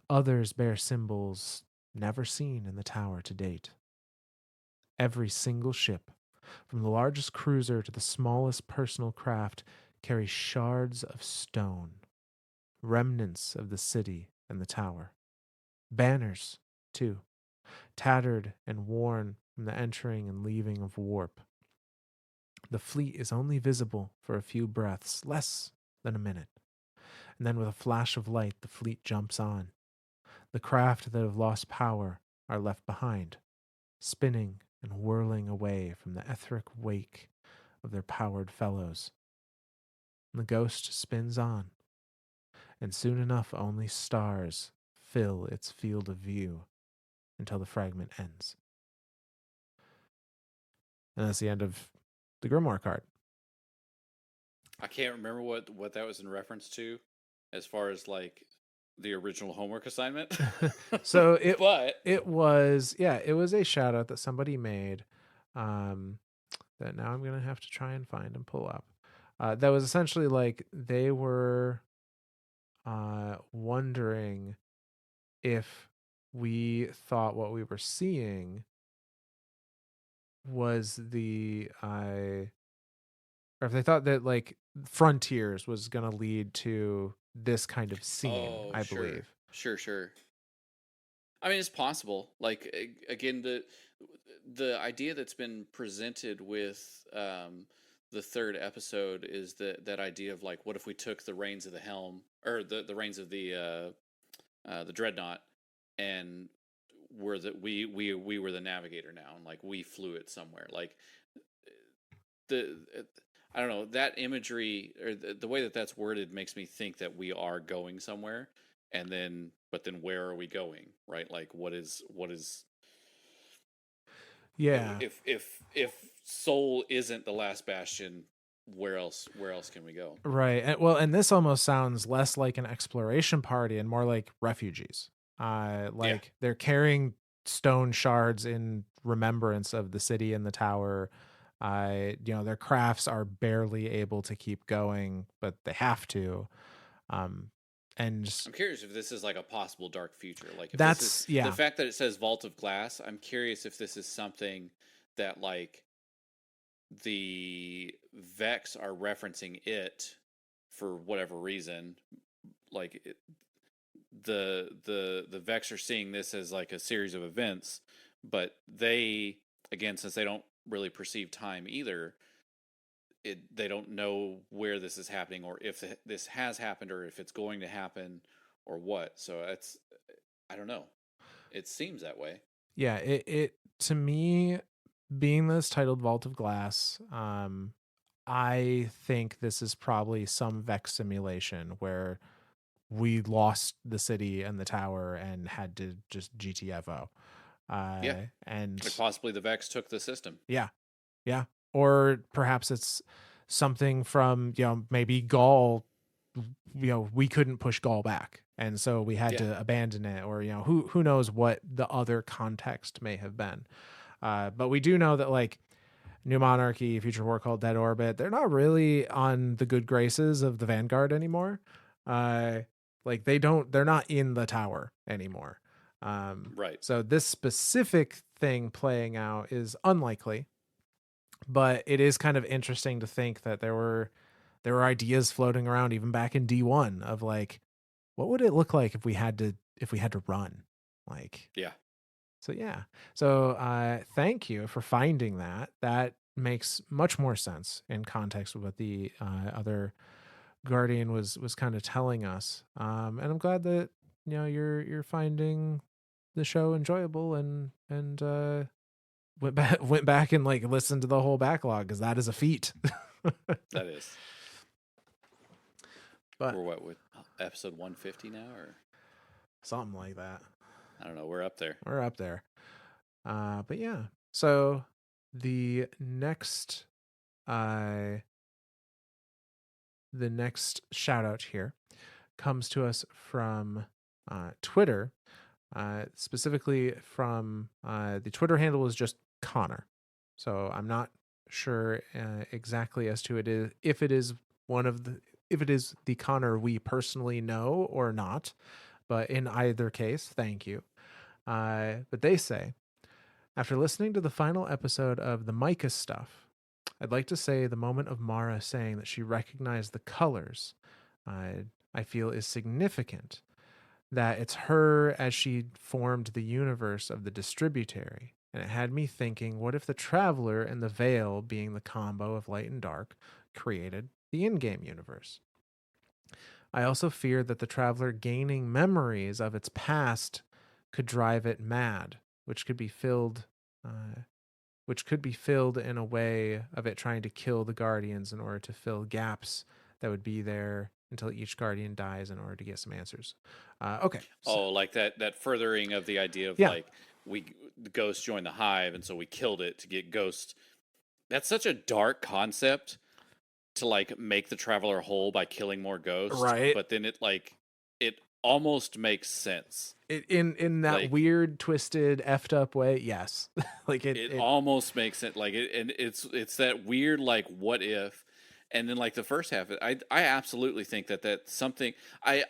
Others bear symbols never seen in the tower to date. Every single ship, from the largest cruiser to the smallest personal craft, carries shards of stone, remnants of the city and the tower. Banners, too, tattered and worn from the entering and leaving of warp. The fleet is only visible for a few breaths, less than a minute, and then with a flash of light, the fleet jumps on. The craft that have lost power are left behind, spinning and whirling away from the etheric wake of their powered fellows. The ghost spins on, and soon enough only stars fill its field of view until the fragment ends. And that's the end of the Grimoire card. I can't remember what that was in reference to, as far as like the original homework assignment. So But it was, yeah, it was a shout out that somebody made, um, that now I'm gonna have to try and find and pull up. That was essentially like they were wondering if we thought what we were seeing was or if they thought that like Frontiers was going to lead to this kind of scene, oh, I sure, believe. sure. I mean, it's possible. Like again, the idea that's been presented with the third episode is that idea of like, what if we took the reins of the helm, or the reins of the dreadnought, and were that we were the navigator now, and like we flew it somewhere. Like the I don't know, that imagery, or the way that that's worded makes me think that we are going somewhere, and then but then where are we going, right? Like what is Yeah. if Soul isn't the last bastion, where else can we go? Right. And, well, and this almost sounds less like an exploration party and more like refugees. Yeah, Like they're carrying stone shards in remembrance of the city and the tower. Their crafts are barely able to keep going, but they have to. Um, and I'm curious if this is like a possible dark future. Like if this is that's, the yeah, fact that it says Vault of Glass, I'm curious if this is something that like the Vex are referencing it for whatever reason. Like the Vex are seeing this as like a series of events, but they, again, since they don't really perceive time either, they don't know where this is happening, or if this has happened, or if it's going to happen, or what. So it's, I don't know. It seems that way. yeah, it to me, being this titled Vault of Glass, I think this is probably some Vex simulation where we lost the city and the tower and had to just GTFO. Yeah, And like possibly the Vex took the system. yeah, yeah. Or perhaps it's something from, maybe Gaul, we couldn't push Gaul back. And so we had Yeah, to abandon it, or, who knows what the other context may have been. But we do know that like New Monarchy, Future War Called Dead Orbit, they're not really on the good graces of the Vanguard anymore. Like they're not in the tower anymore. right. So this specific thing playing out is unlikely, but it is kind of interesting to think that there were ideas floating around even back in D1 of like, what would it look like if we had to run? Like, Yeah. so yeah. So thank you for finding that. That makes much more sense in context with what the other Guardian was kind of telling us. And I'm glad that you're finding the show enjoyable and went back and like listened to the whole backlog, because that is a feat. That is. But We're what with episode 150 now, or something like that. I don't know. We're up there. We're up there. But yeah. So the next uh the next shout out here comes to us from Twitter, specifically from the Twitter handle is just Connor. So I'm not sure exactly as to it is if it is one of the if it is the Connor we personally know or not. But in either case, thank you. But they say, after listening to the final episode of the Micah stuff, I'd like to say the moment of Mara saying that she recognized the colors, I feel is significant. That it's her as she formed the universe of the distributary. And it had me thinking, what if the Traveler and the Veil, being the combo of light and dark, created the in game universe? I also feared that the Traveler gaining memories of its past could drive it mad, which could be filled uh, in a way of it trying to kill the Guardians in order to fill gaps that would be there until each Guardian dies in order to get some answers. Okay, so Oh, like that furthering of the idea of yeah, like the Ghost joined the Hive, and so we killed it to get Ghost. That's such a dark concept to like make the Traveler whole by killing more Ghost, right. but then it almost makes sense. In that Like weird, twisted, effed up way, yes. like it it almost makes it like it, and it's that weird like what if, and then like the first half, I absolutely think that that's something I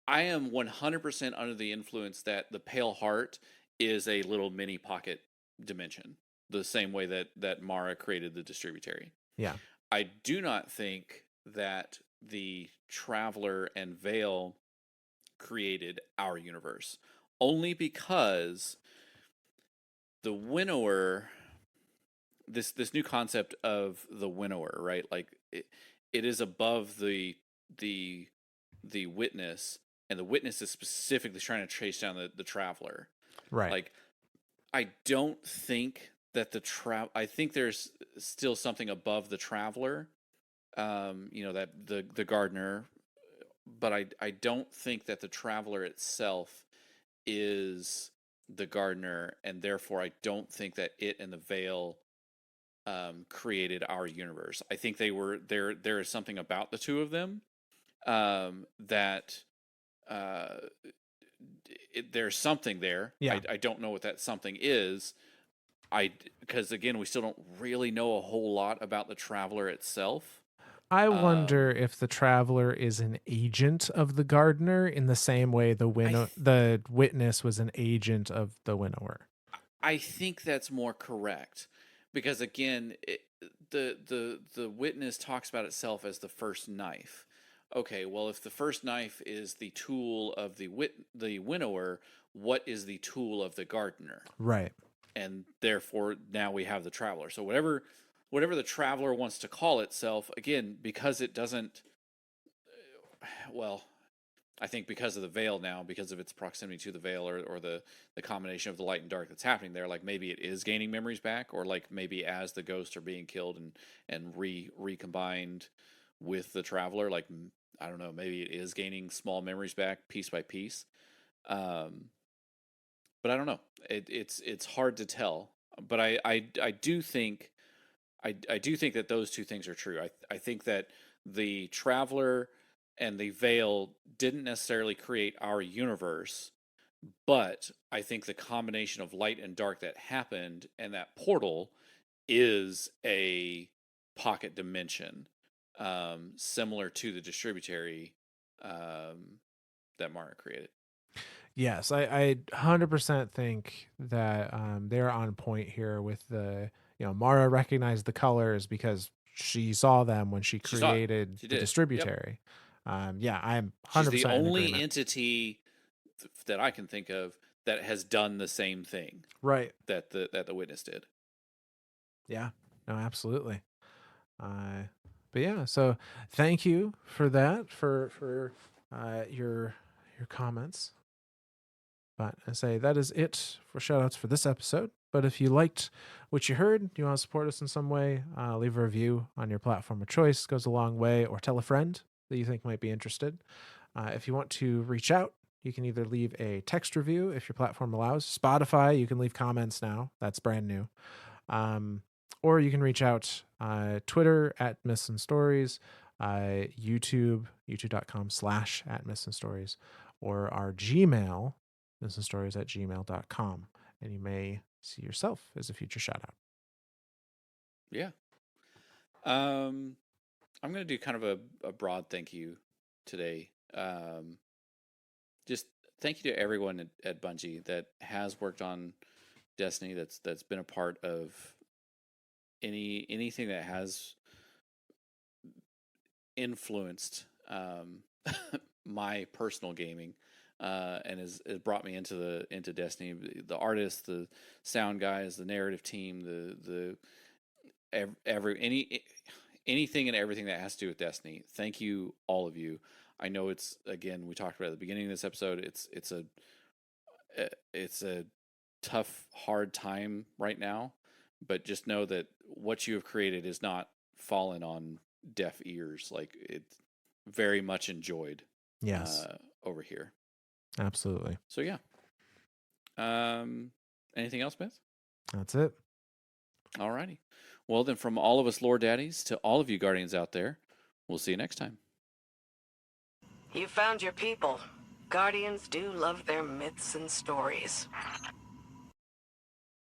am 100% under the influence that the Pale Heart is a little mini pocket dimension, the same way that Mara created the distributary. yeah. I do not think that the Traveler and Veil created our universe, only because the Winnower, this new concept of the Winnower, right? Like it is above the the witness, and the witness is specifically trying to chase down the Traveler. Right. Like I don't think that I think there's still something above the Traveler, that the gardener, but I don't think that the Traveler itself is the gardener, and therefore I don't think that it and the Veil created our universe. I think they were there. There is something about the two of them that uh, there's something there. Yeah. I don't know what that something is. Because again, we still don't really know a whole lot about the Traveler itself. I wonder Um, if the Traveler is an agent of the Gardener in the same way I the Witness was an agent of the Winnower. I think that's more correct, because again, the witness talks about itself as the first knife. Okay, well, if the first knife is the tool of the winnower, what is the tool of the gardener? Right. And therefore, now we have the Traveler. So whatever the Traveler wants to call itself, again, because it doesn't, well, I think because of the Veil now, because of its proximity to the Veil, or the combination of the light and dark that's happening there, like maybe it is gaining memories back, or like maybe as the ghosts are being killed and recombined with the Traveler, like I don't know, maybe it is gaining small memories back piece by piece. Um, but I don't know. It's hard to tell. But I do think I do think that those two things are true. I think that the Traveler and the Veil didn't necessarily create our universe, but I think the combination of light and dark that happened and that portal is a pocket dimension, similar to the distributary, that Mara created. Yes, I 100% think that they're on point here with Mara recognized the colors because she saw them when she She saw it. created She the did. Yep. distributary. Yeah, I'm She's the 100% in only agreement. entity that I can think of that has done the same thing Right. that the witness did. Yeah. No, absolutely. Uh, But yeah, so thank you for that, for your comments. But I say that is it for shoutouts for this episode. But if you liked what you heard, you want to support us in some way, leave a review on your platform of choice. Goes a long way. Or tell a friend that you think might be interested. If you want to reach out, you can either leave a text review if your platform allows. Spotify, you can leave comments now. That's brand new. Or you can reach out Twitter at Myths and Stories, YouTube, youtube.com/at Myths and Stories, or our Gmail, mythsandstories@gmail.com. And you may see yourself as a future shout out. Yeah. I'm going to do kind of a broad thank you today. Just thank you to everyone at Bungie that has worked on Destiny, that's been a part of anything that has influenced my personal gaming, and has brought me into Destiny. The artists, the sound guys, the narrative team, the anything and everything that has to do with Destiny. Thank you, all of you. I know it's, again, we talked about at the beginning of this episode. It's a tough, hard time right now, but just know that what you have created is not fallen on deaf ears. Like, it's very much enjoyed Yes, over here. absolutely. So yeah. Anything else, Beth? That's it. Alrighty. Well, then, from all of us lore daddies to all of you guardians out there, we'll see you next time. You found your people. Guardians do love their myths and stories.